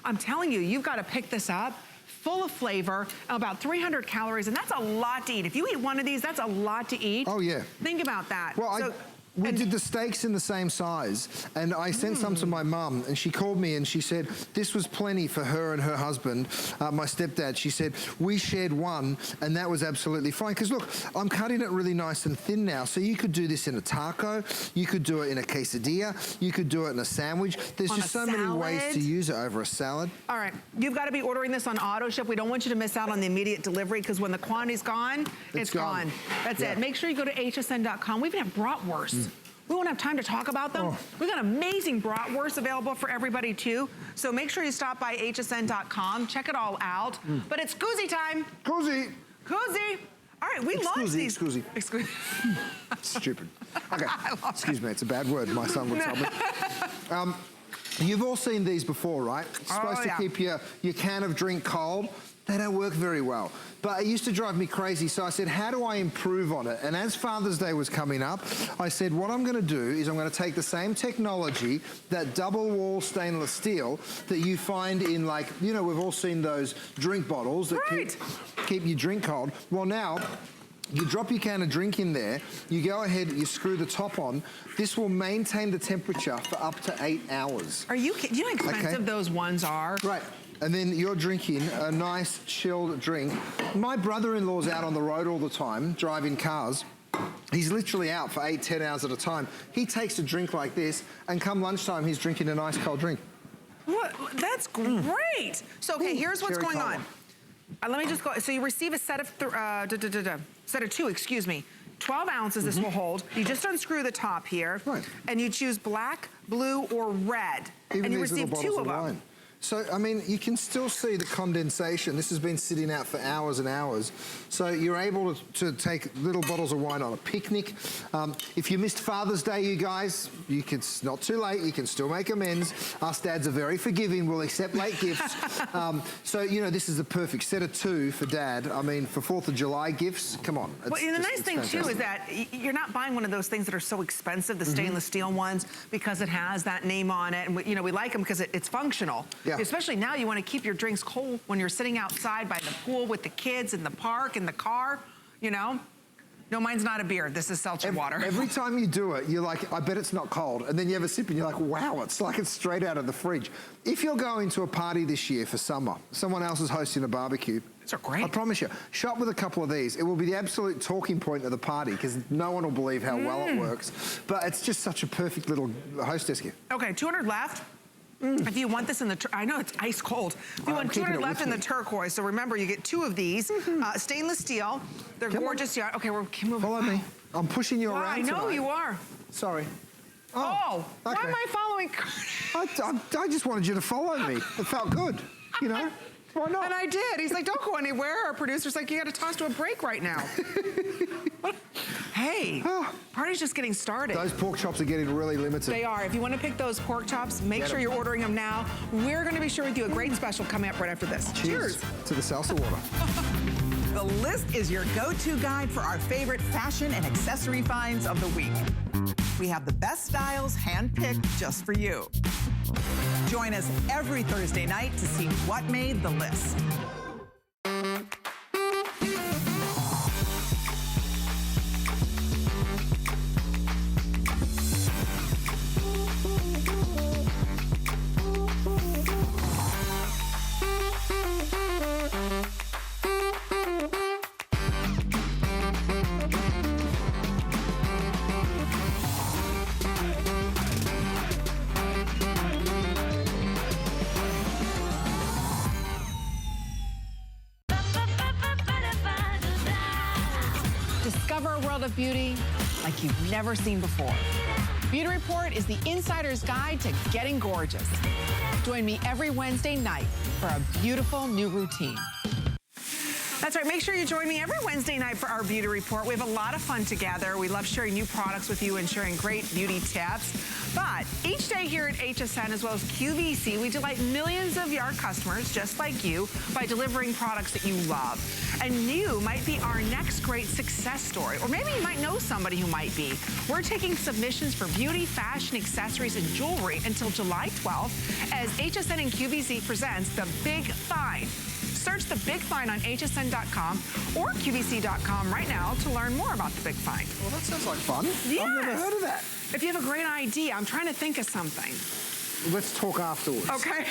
I'm telling you, you've got to pick this up. Full of flavor, about 300 calories, and that's a lot to eat. If you eat one of these, that's a lot to eat. Oh, yeah. Think about that. Well, we did the steaks in the same size, and I sent some to my mum, and she called me and she said, this was plenty for her and her husband, my stepdad. She said, we shared one, and that was absolutely fine. Because look, I'm cutting it really nice and thin now, so you could do this in a taco, you could do it in a quesadilla, you could do it in a sandwich. There's just so many ways to use it over a salad. All right, you've got to be ordering this on auto ship. We don't want you to miss out on the immediate delivery, because when the quantity's gone, it's gone. That's it. Make sure you go to hsn.com. We even have bratwurst. We won't have time to talk about them. We've got amazing bratwurst available for everybody too. So make sure you stop by hsn.com, check it all out. But it's koozie time. Koozie. Koozie. All right, we launched these. Excuse. Stupid. Okay, excuse me, it's a bad word, my son would tell me. You've all seen these before, right? It's supposed to keep your can of drink cold. They don't work very well. But it used to drive me crazy, so I said, how do I improve on it? And as Father's Day was coming up, I said, what I'm gonna do is I'm gonna take the same technology, that double wall stainless steel that you find in, like, you know, we've all seen those drink bottles that keep your drink cold. Well, now, You drop your can of drink in there, you go ahead, you screw the top on. This will maintain the temperature for up to 8 hours. Are you kidding? Do you know how expensive those ones are? Right. And then you're drinking a nice chilled drink. My brother-in-law's out on the road all the time, driving cars. He's literally out for 8, 10 hours at a time. He takes a drink like this, and come lunchtime, he's drinking a nice cold drink. What? That's great. So, okay, here's what's going on. Let me just go. So you receive a set of set of 2, excuse me. 12 ounces this will hold. You just unscrew the top here, and you choose black, blue, or red, Even and you these receive little 2 bottles of them. wine. So, I mean, you can still see the condensation. This has been sitting out for hours and hours. So you're able to take little bottles of wine on a picnic. If you missed Father's Day, you guys, it's not too late. You can still make amends. Us dads are very forgiving. We'll accept late gifts. So, you know, this is the perfect set of 2 for Dad. I mean, for 4th of July gifts, come on. Well, and the nice thing, too, is that you're not buying one of those things that are so expensive, the stainless steel ones, because it has that name on it. And, you know, we like them because it's functional. Yeah. Especially now, you want to keep your drinks cold when you're sitting outside by the pool with the kids in the park, in the car, you know? No, mine's not a beer. This is seltzer water. Every time you do it, you're like, I bet it's not cold. And then you have a sip and you're like, wow, it's like it's straight out of the fridge. If you're going to a party this year for summer, someone else is hosting a barbecue. These are great. I promise you, shop with a couple of these. It will be the absolute talking point of the party because no one will believe how well it works. But it's just such a perfect little hostess gift. Okay, 200 left. If you want this in the, I know it's ice cold. If you want 200 left in the turquoise, so remember you get 2 of these. Stainless steel. They're gorgeous. Yeah. Okay, we're moving. Follow me. I'm pushing you around I know tonight. you are. Sorry. Oh, okay. Why am I following? I just wanted you to follow me. It felt good, you know? Why not? And I did. He's like, don't go anywhere. Our producer's like, you got to toss to a break right now. Hey, party's just getting started. Those pork chops are getting really limited. They are. If you want to pick those pork chops, make sure you're ordering them now. We're going to be sharing with you a great special coming up right after this. Cheers to the salsa water. The list is your go-to guide for our favorite fashion and accessory finds of the week. We have the best styles handpicked just for you. Join us every Thursday night to see what made the list. Discover a world of beauty like you've never seen before. Beauty Report is the insider's guide to getting gorgeous. Join me every Wednesday night for a beautiful new routine. That's right. Make sure you join me every Wednesday night for our Beauty Report. We have a lot of fun together. We love sharing new products with you and sharing great beauty tips. But each day here at HSN, as well as QVC, we delight millions of our customers, just like you, by delivering products that you love. And you might be our next great success story. Or maybe you might know somebody who might be. We're taking submissions for beauty, fashion, accessories, and jewelry until July 12th as HSN and QVC presents The Big Find. Search The Big Find on hsn.com or qvc.com right now to learn more about The Big Find. Well, that sounds like fun. Yes. I've never heard of that. If you have a great idea, I'm trying to think of something. Let's talk afterwards. Okay.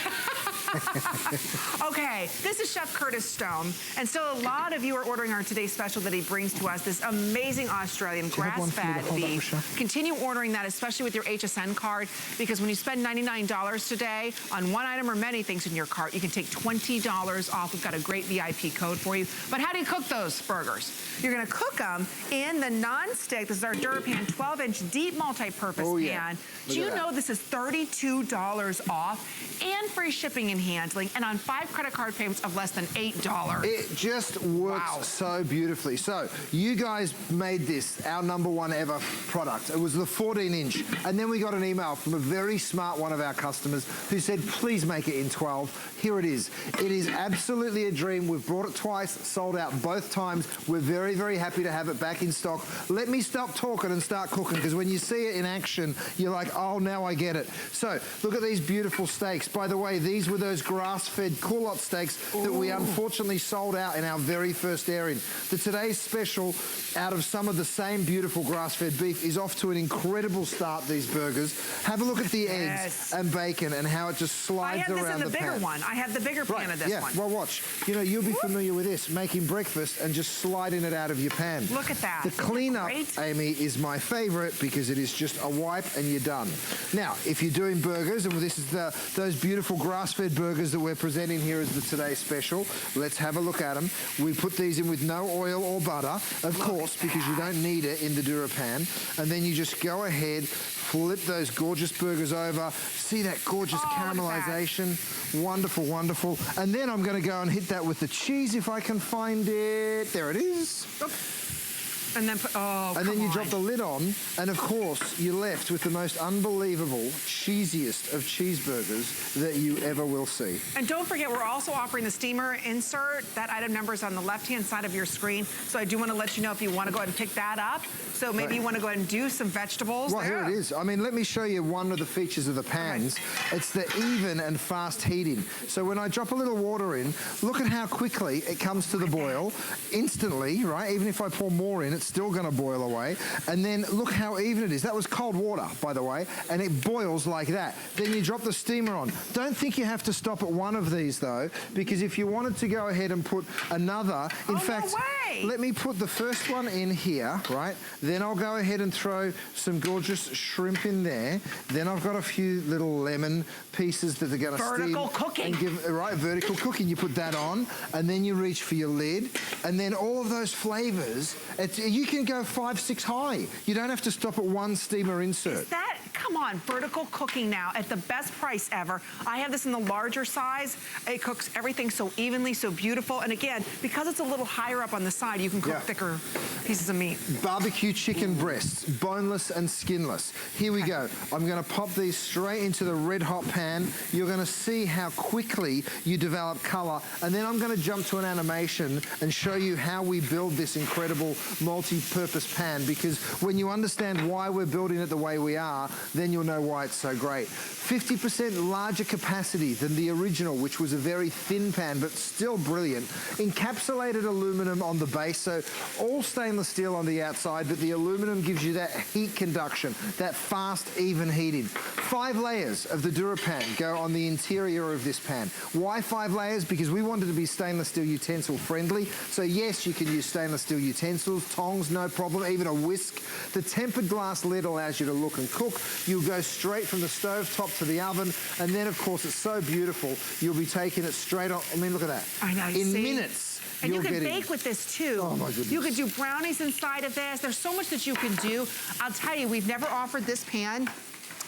Okay, this is Chef Curtis Stone, and still a lot of you are ordering our today's special that he brings to us, this amazing Australian grass-fed beef. Continue ordering that, especially with your HSN card, because when you spend $99 today on one item or many things in your cart, you can take $20 off. We've got a great VIP code for you. But how do you cook those burgers? You're gonna cook them in the non-stick. This is our DuraPan 12-inch deep multi-purpose pan. Do you know this is $32 off and free shipping and handling, and on 5 credit card payments of less than $8. It just works so beautifully. So you guys made this our #1 ever product. It was the 14-inch, and then we got an email from a very smart one of our customers who said, please make it in 12. Here it is. It is absolutely a dream. We've brought it twice, sold out both times. We're very, very happy to have it back in stock. Let me stop talking and start cooking, because when you see it in action, you're like, oh, now I get it. So look at these beautiful steaks. By the way, these were those grass-fed culotte steaks that we unfortunately sold out in our very first airing. The today's special, out of some of the same beautiful grass-fed beef, is off to an incredible start, these burgers. Have a look at the eggs and bacon and how it just slides around the pan. I have this in the bigger one. I have the bigger pan of this one. Well, watch. You know, you'll be familiar with this, making breakfast and just sliding it out of your pan. Look at that. The cleanup, Amy, is my favorite because it is just a wipe and you're done. Now, if you're doing burgers, and this is those beautiful grass-fed burgers that we're presenting here as the Today Special, let's have a look at them. We put these in with no oil or butter, of course, because you don't need it in the DuraPan. And then you just go ahead, flip those gorgeous burgers over. See that gorgeous caramelization? Wonderful, wonderful. And then I'm going to go and hit that with the cheese if I can find it. There it is. And then put, and then you drop the lid on, and of course, you're left with the most unbelievable, cheesiest of cheeseburgers that you ever will see. And don't forget, we're also offering the steamer insert. That item number is on the left-hand side of your screen. So I do want to let you know if you want to go ahead and pick that up. So maybe you want to go ahead and do some vegetables. Well, here it is. I mean, let me show you one of the features of the pans. It's the even and fast heating. So when I drop a little water in, look at how quickly it comes to the boil. Instantly, right? Even if I pour more in, it's still going to boil away. And then look how even it is. That was cold water, by the way, and it boils like that. Then you drop the steamer on. Don't think you have to stop at one of these, though, because if you wanted to go ahead and put another, in fact, no way. Let me put the first one in here, right? Then I'll go ahead and throw some gorgeous shrimp in there. Then I've got a few little lemon pieces that are going to steam. Vertical cooking. And give, right, vertical cooking. You put that on, and then you reach for your lid, and then all of those flavors, you can go 5, 6 high. You don't have to stop at one steamer insert. Is that, come on, vertical cooking now at the best price ever. I have this in the larger size. It cooks everything so evenly, so beautiful. And again, because it's a little higher up on the side, you can cook thicker pieces of meat. Barbecue chicken breasts, boneless and skinless. Here we go. I'm going to pop these straight into the red hot pan. You're going to see how quickly you develop color. And then I'm going to jump to an animation and show you how we build this incredible multi-purpose pan, because when you understand why we're building it the way we are, then you'll know why it's so great. 50% larger capacity than the original, which was a very thin pan, but still brilliant. Encapsulated aluminum on the base, so all stainless steel on the outside, but the aluminum gives you that heat conduction, that fast, even heating. 5 layers of the DuraPan go on the interior of this pan. Why 5 layers? Because we wanted to be stainless steel utensil friendly. So yes, you can use stainless steel utensils, tongs, no problem, even a whisk. The tempered glass lid allows you to look and cook. You'll go straight from the stove top to the oven, and then of course it's so beautiful, you'll be taking it straight on. I mean, look at that. I know, in minutes. And you can bake with this too. Oh my goodness. You could do brownies inside of this. There's so much that you can do. I'll tell you, we've never offered this pan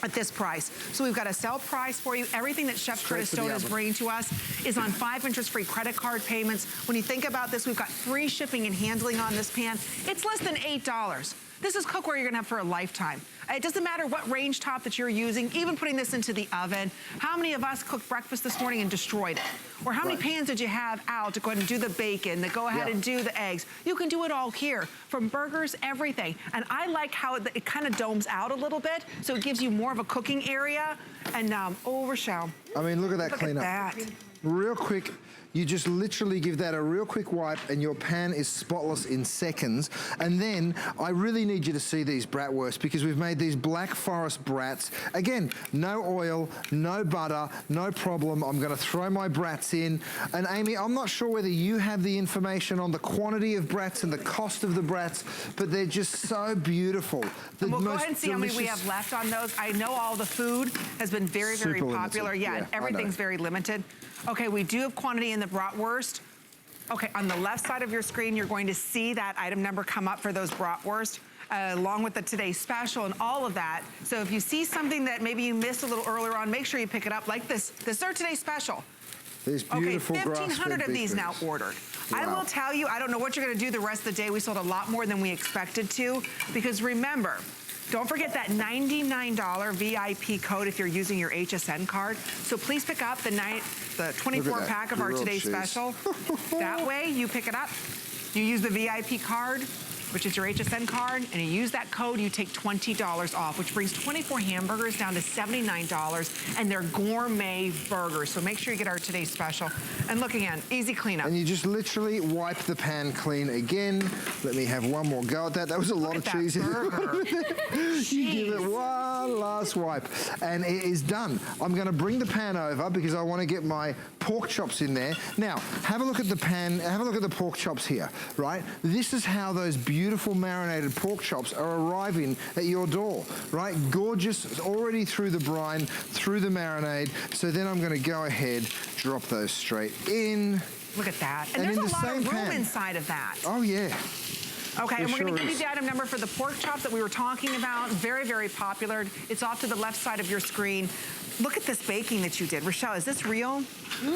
at this price. So we've got a sale price for you. Everything that Chef Curtis Stone is bringing to us is on 5 interest-free credit card payments. When you think about this, we've got free shipping and handling on this pan. It's less than $8. This is cookware you're gonna have for a lifetime. It doesn't matter what range top that you're using, even putting this into the oven. How many of us cooked breakfast this morning and destroyed it? Or how many pans did you have out to go ahead and do the bacon, to go ahead and do the eggs? You can do it all here, from burgers, everything. And I like how it kind of domes out a little bit, so it gives you more of a cooking area. And Rochelle. I mean, look at that cleanup. Look at that. Real quick. You just literally give that a real quick wipe and your pan is spotless in seconds. And then I really need you to see these bratwursts, because we've made these Black Forest brats. Again, no oil, no butter, no problem. I'm gonna throw my brats in. And Amy, I'm not sure whether you have the information on the quantity of brats and the cost of the brats, but they're just so beautiful. And we'll go ahead and see how many we have left on those. I know all the food has been very, very popular. Yeah, everything's very limited. Okay, we do have quantity in the bratwurst. Okay, on the left side of your screen, you're going to see that item number come up for those bratwurst, along with the today's special and all of that. So if you see something that maybe you missed a little earlier on, make sure you pick it up like this. This is our today's special. These beautiful okay, 1,500 of these now ordered. Wow. I will tell you, I don't know what you're gonna do the rest of the day. We sold a lot more than we expected to, because remember, don't forget that $99 VIP code if you're using your HSN card. So please pick up the 24 pack of our today's special. That way you pick it up, you use the VIP card, which is your HSN card, and you use that code, you take $20 off, which brings 24 hamburgers down to $79, and they're gourmet burgers. So make sure you get our today's special. And look again, easy cleanup. And you just literally wipe the pan clean again. Let me have one more go at that. That was a lot of cheese. You give it one last wipe, and it is done. I'm going to bring the pan over because I want to get my pork chops in there. Now, have a look at the pan, have a look at the pork chops here, right? This is how those beautiful marinated pork chops are arriving at your door, right? Gorgeous, already through the brine, through the marinade. So then I'm going to go ahead, drop those straight in. Look at that. And there's a lot of room inside of that. Oh, yeah. Okay, and we're going to give you the item number for the pork chop that we were talking about. Very, very popular. It's off to the left side of your screen. Look at this baking that you did. Rochelle, is this real?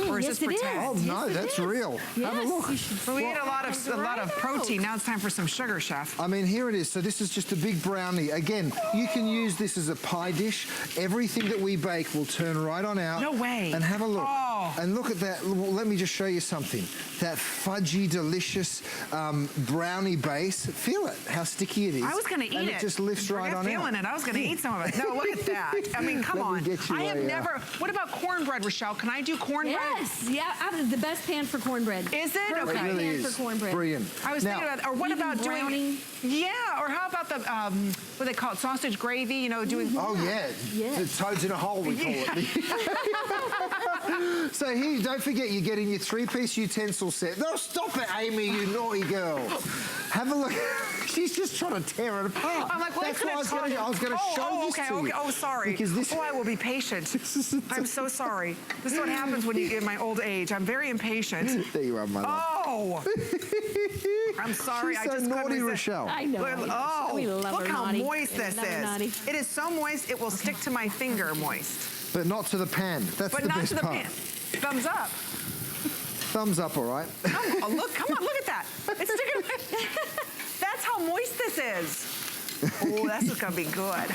Or is yes, this pretend? Oh, no, that's real. Yes, have a look. Well, we ate a lot of protein. Now it's time for some sugar, Chef. I mean, here it is. So this is just a big brownie. Again, you can use this as a pie dish. Everything that we bake will turn right on out. No way. And have a look. Oh. And look at that. Let me just show you something. That fudgy, delicious brownie base. Feel it, how sticky it is. I was going to eat it. And it just lifts right on out. Feeling it. I was going to eat some of it. No, look at that. I mean, come on. I have never. What about cornbread, Rochelle? Can I do cornbread? Yes. Yeah, the best pan for cornbread. Is it? Perfect Okay. It really pan is. for cornbread. Brilliant. I was thinking about, or what about browning? doing? Yeah, or how about the what do they call it? Sausage gravy? You know, doing. Oh yeah. The toads in a hole, we call it. So here, don't forget, you're getting your 3-piece utensil set. No, stop it, Amy, you naughty girl. Have a look. She's just trying to tear it apart. I'm like, well, that's why I was going to show this to you. Oh, sorry. Because this. Oh, I will be patient. I'm so sorry. This is what happens when you get in my old age. I'm very impatient. There you are, my love. Oh. I'm sorry. She's I so just naughty, couldn't Rochelle. I know. Oh, we love look her how naughty. moist this is. It is so moist, it will stick to my finger moist. But not to the pan. That's But the not best to the part. pan. Thumbs up. Thumbs up, all right. Oh, look, come on, look at that. It's sticking. That's how moist this is. Oh, this is gonna be good.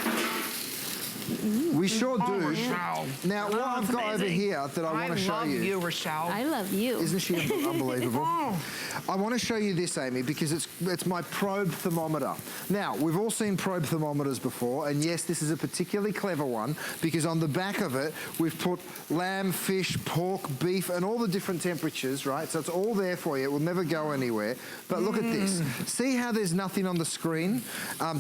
We sure do. Rochelle. Now, what I've got over here that I want to show you. I love you, Rochelle. I love you. Isn't she unbelievable? Oh. I want to show you this, Amy, because it's my probe thermometer. Now, we've all seen probe thermometers before, and yes, this is a particularly clever one, because on the back of it, we've put lamb, fish, pork, beef, and all the different temperatures, right? So it's all there for you. It will never go anywhere. But look at this. See how there's nothing on the screen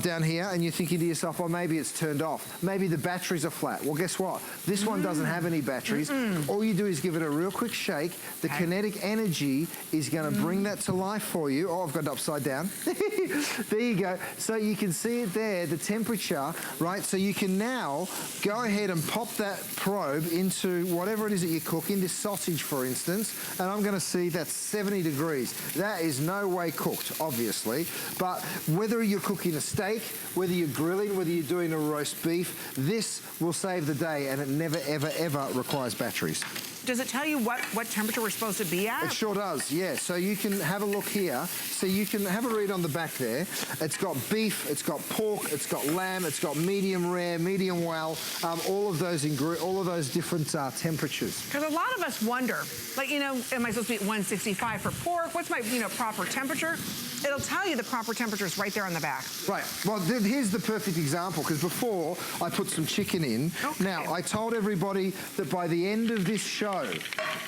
down here, and you're thinking to yourself, well, maybe it's turned off. Maybe the batteries are flat. Well, guess what? This one doesn't have any batteries. All you do is give it a real quick shake. The kinetic energy is going to bring that to life for you. Oh, I've got it upside down. There you go. So you can see it there, the temperature, right? So you can now go ahead and pop that probe into whatever it is that you're cooking, this sausage, for instance, and I'm going to see that's 70 degrees. That is no way cooked, obviously, but whether you're cooking a steak, whether you're grilling, whether you're doing a roast beef, this will save the day, and it never, ever, ever requires batteries. Does it tell you what temperature we're supposed to be at? It sure does, yeah. So you can have a look here. So you can have a read on the back there. It's got beef, it's got pork, it's got lamb, it's got medium rare, medium well, all of those different temperatures. Because a lot of us wonder, like, you know, am I supposed to be at 165 for pork? What's my, proper temperature? It'll tell you the proper temperature is right there on the back. Right. Well, here's the perfect example, because before I put some chicken in. Okay. Now, I told everybody that by the end of this show,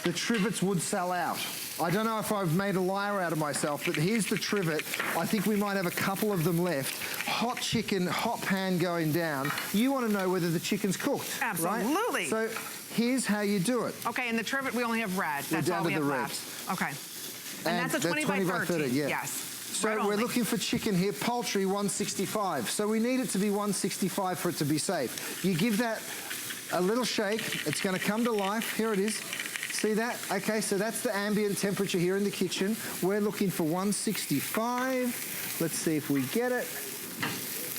the trivets would sell out. I don't know if I've made a liar out of myself, but here's the trivet. I think we might have a couple of them left. Hot chicken, hot pan going down. You want to know whether the chicken's cooked, Absolutely. Right? So here's how you do it. Okay, and the trivet, we only have red. That's all we have left. Okay. And that's a 20 by 30. Yeah. Yes. So we're looking for chicken here, poultry 165. So we need it to be 165 for it to be safe. You give that a little shake, it's going to come to life. Here it is. See that? Okay, so that's the ambient temperature here in the kitchen. We're looking for 165. Let's see if we get it.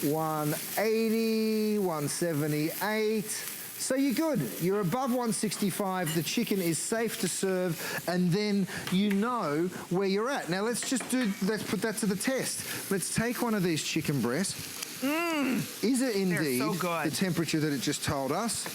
180, 178. So you're good. You're above 165. The chicken is safe to serve, and then you know where you're at. Now let's put that to the test. Let's take one of these chicken breasts. Is it indeed so good. the temperature that it just told us?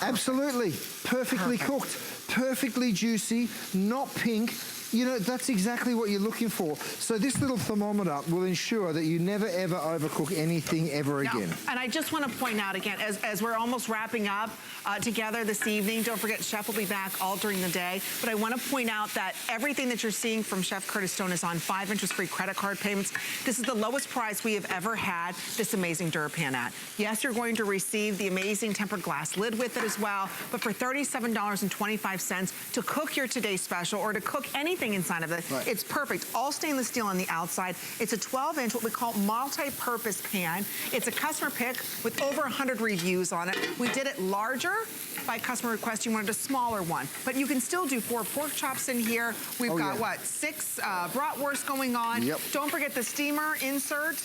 Absolutely. Perfectly cooked. Perfectly juicy, not pink, You know, that's exactly what you're looking for. So this little thermometer will ensure that you never ever overcook anything ever again. And I just want to point out again, as we're almost wrapping up together this evening, don't forget Chef will be back all during the day, but I want to point out that everything that you're seeing from Chef Curtis Stone is on 5 interest-free credit card payments. This is the lowest price we have ever had this amazing DuraPan at. Yes, you're going to receive the amazing tempered glass lid with it as well, but for $37.25 to cook your today's special or to cook anything inside of it, it's perfect. All stainless steel on the outside. It's a 12-inch, what we call multi-purpose pan. It's a customer pick with over 100 reviews on it. We did it larger by customer request. You wanted a smaller one, but you can still do 4 pork chops in here. We've got, what, 6 bratwursts going on. Don't forget the steamer insert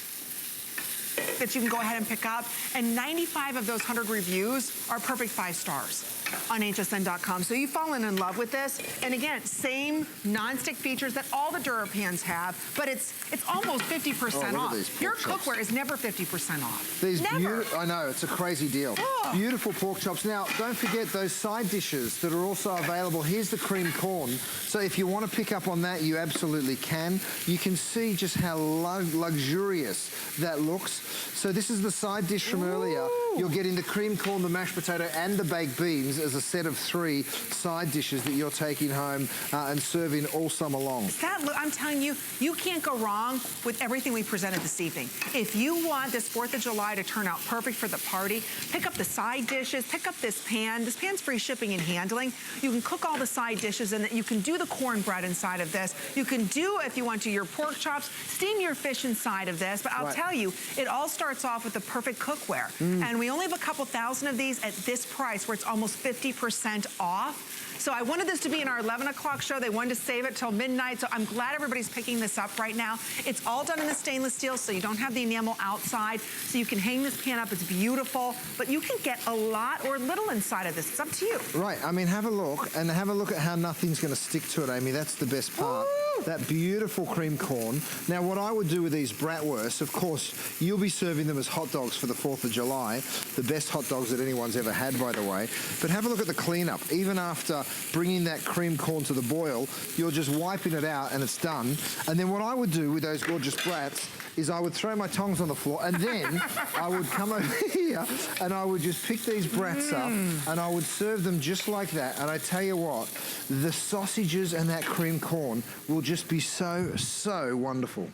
that you can go ahead and pick up. And 95 of those 100 reviews are perfect 5 stars on hsn.com. So you've fallen in love with this. And again, same non-stick features that all the DuraPans have, but it's almost 50% off. Your cookware is never 50% off. These I know, it's a crazy deal. Beautiful pork chops. Now, don't forget those side dishes that are also available. Here's the cream corn. So if you want to pick up on that, you absolutely can. You can see just how luxurious that looks. So this is the side dish from earlier. You're getting the cream corn, the mashed potato, and the baked beans as a set of 3 side dishes that you're taking home and serving all summer long. I'm telling you, you can't go wrong with everything we presented this evening. If you want this 4th of July to turn out perfect for the party, pick up the side dishes, pick up this pan. This pan's free shipping and handling. You can cook all the side dishes in it. You can do the cornbread inside of this. You can do, if you want to, your pork chops, steam your fish inside of this. But I'll tell you, it all starts off with the perfect cookware. And we only have a couple thousand of these at this price where it's almost 50% off. So I wanted this to be in our 11 o'clock show. They wanted to save it till midnight. So I'm glad everybody's picking this up right now. It's all done in the stainless steel, so you don't have the enamel outside. So you can hang this pan up. It's beautiful. But you can get a lot or little inside of this. It's up to you. Right. I mean, have a look. And have a look at how nothing's going to stick to it, Amy. That's the best part. That beautiful cream corn. Now, what I would do with these bratwursts, of course, you'll be serving them as hot dogs for the 4th of July. The best hot dogs that anyone's ever had, by the way. But have a look at the cleanup. Even after bringing that cream corn to the boil, you're just wiping it out and it's done. And then what I would do with those gorgeous brats is I would throw my tongs on the floor and then I would come over here and I would just pick these brats up and I would serve them just like that. And I tell you what, the sausages and that cream corn will just be so, so wonderful.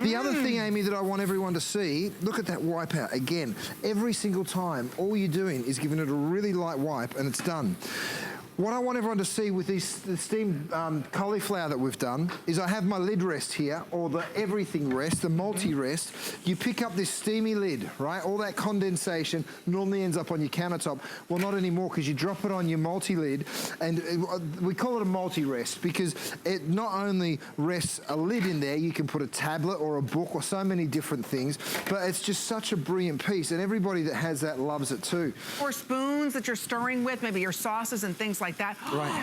The other thing, Amy, that I want everyone to see, look at that wipe out. Again, every single time, all you're doing is giving it a really light wipe and it's done. What I want everyone to see with the steamed cauliflower that we've done is I have my lid rest here, or the everything rest, the multi-rest. You pick up this steamy lid, right? All that condensation normally ends up on your countertop. Well, not anymore, because you drop it on your multi-lid, and we call it a multi-rest because it not only rests a lid in there, you can put a tablet or a book or so many different things, but it's just such a brilliant piece, and everybody that has that loves it too. Or spoons that you're stirring with, maybe your sauces and things like that.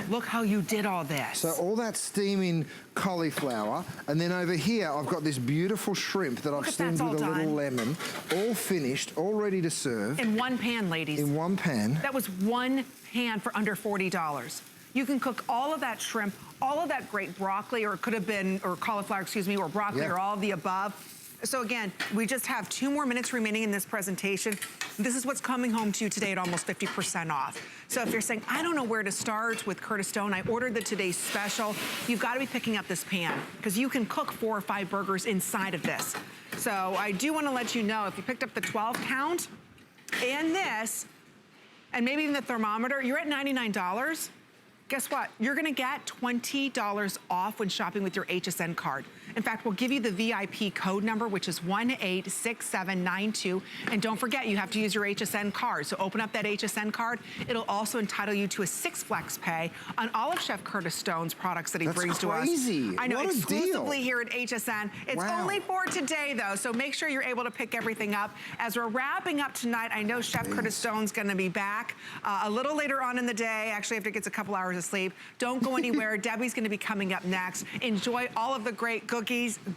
Look how you did all this. So all that steaming cauliflower, and then over here I've got this beautiful shrimp that I've steamed with a little lemon, all finished, all ready to serve. In one pan, ladies. In one pan. That was one pan for under $40. You can cook all of that shrimp, all of that great broccoli, or it could have been, or cauliflower, excuse me, or broccoli, or all of the above. So again, we just have 2 more minutes remaining in this presentation. This is what's coming home to you today at almost 50% off. So if you're saying, I don't know where to start with Curtis Stone, I ordered the today's special, you've got to be picking up this pan because you can cook 4 or 5 burgers inside of this. So I do want to let you know, if you picked up the 12 count and this, and maybe even the thermometer, you're at $99. Guess what? You're gonna get $20 off when shopping with your HSN card. In fact, we'll give you the VIP code number, which is 186792. And don't forget, you have to use your HSN card. So open up that HSN card. It'll also entitle you to a 6 flex pay on all of Chef Curtis Stone's products that he brings to us. That's crazy. I know, what exclusively here at HSN. It's only for today, though, so make sure you're able to pick everything up. As we're wrapping up tonight, I know Chef Curtis Stone's gonna be back a little later on in the day. Actually, after he gets a couple hours of sleep. Don't go anywhere. Debbie's gonna be coming up next. Enjoy all of the great cooking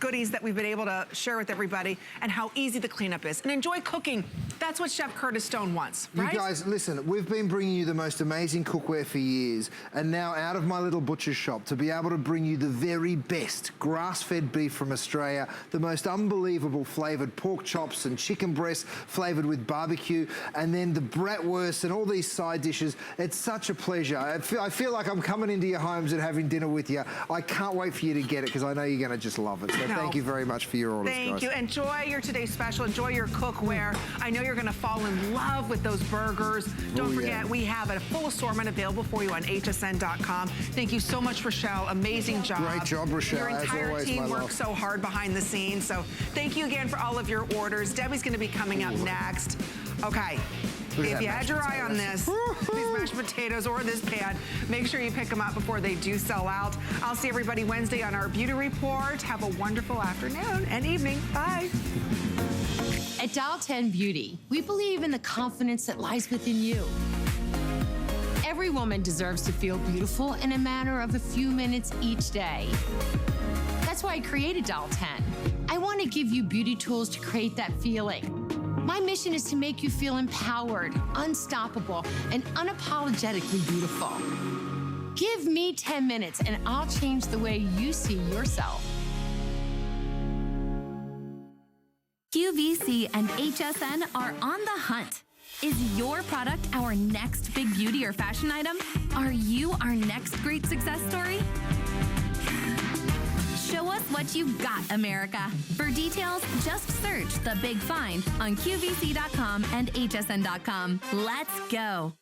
goodies that we've been able to share with everybody and how easy the cleanup is. And enjoy cooking. That's what Chef Curtis Stone wants, right? You guys, listen, we've been bringing you the most amazing cookware for years, and now out of my little butcher's shop, to be able to bring you the very best grass-fed beef from Australia, the most unbelievable flavoured pork chops and chicken breasts flavoured with barbecue, and then the bratwurst and all these side dishes. It's such a pleasure. I feel like I'm coming into your homes and having dinner with you. I can't wait for you to get it because I know you're going to just love it. So thank you very much for your orders, guys. Thank you. Enjoy your today's special. Enjoy your cookware. I know you're going to fall in love with those burgers. Don't forget, we have a full assortment available for you on hsn.com. Thank you so much, Rochelle. Amazing job. Great job, Rochelle. Your entire as always, team worked so hard behind the scenes. So thank you again for all of your orders. Debbie's going to be coming up next. Okay. If you had your eye on this, these mashed potatoes or this pan, make sure you pick them up before they do sell out. I'll see everybody Wednesday on our beauty report. Have a wonderful afternoon and evening. Bye. At Dial 10 Beauty, we believe in the confidence that lies within you. Every woman deserves to feel beautiful in a matter of a few minutes each day. That's why I created Dial 10. I want to give you beauty tools to create that feeling. My mission is to make you feel empowered, unstoppable, and unapologetically beautiful. Give me 10 minutes and I'll change the way you see yourself. QVC and HSN are on the hunt. Is your product our next big beauty or fashion item? Are you our next great success story? Show us what you got, America. For details, just search The Big Find on QVC.com and HSN.com. Let's go.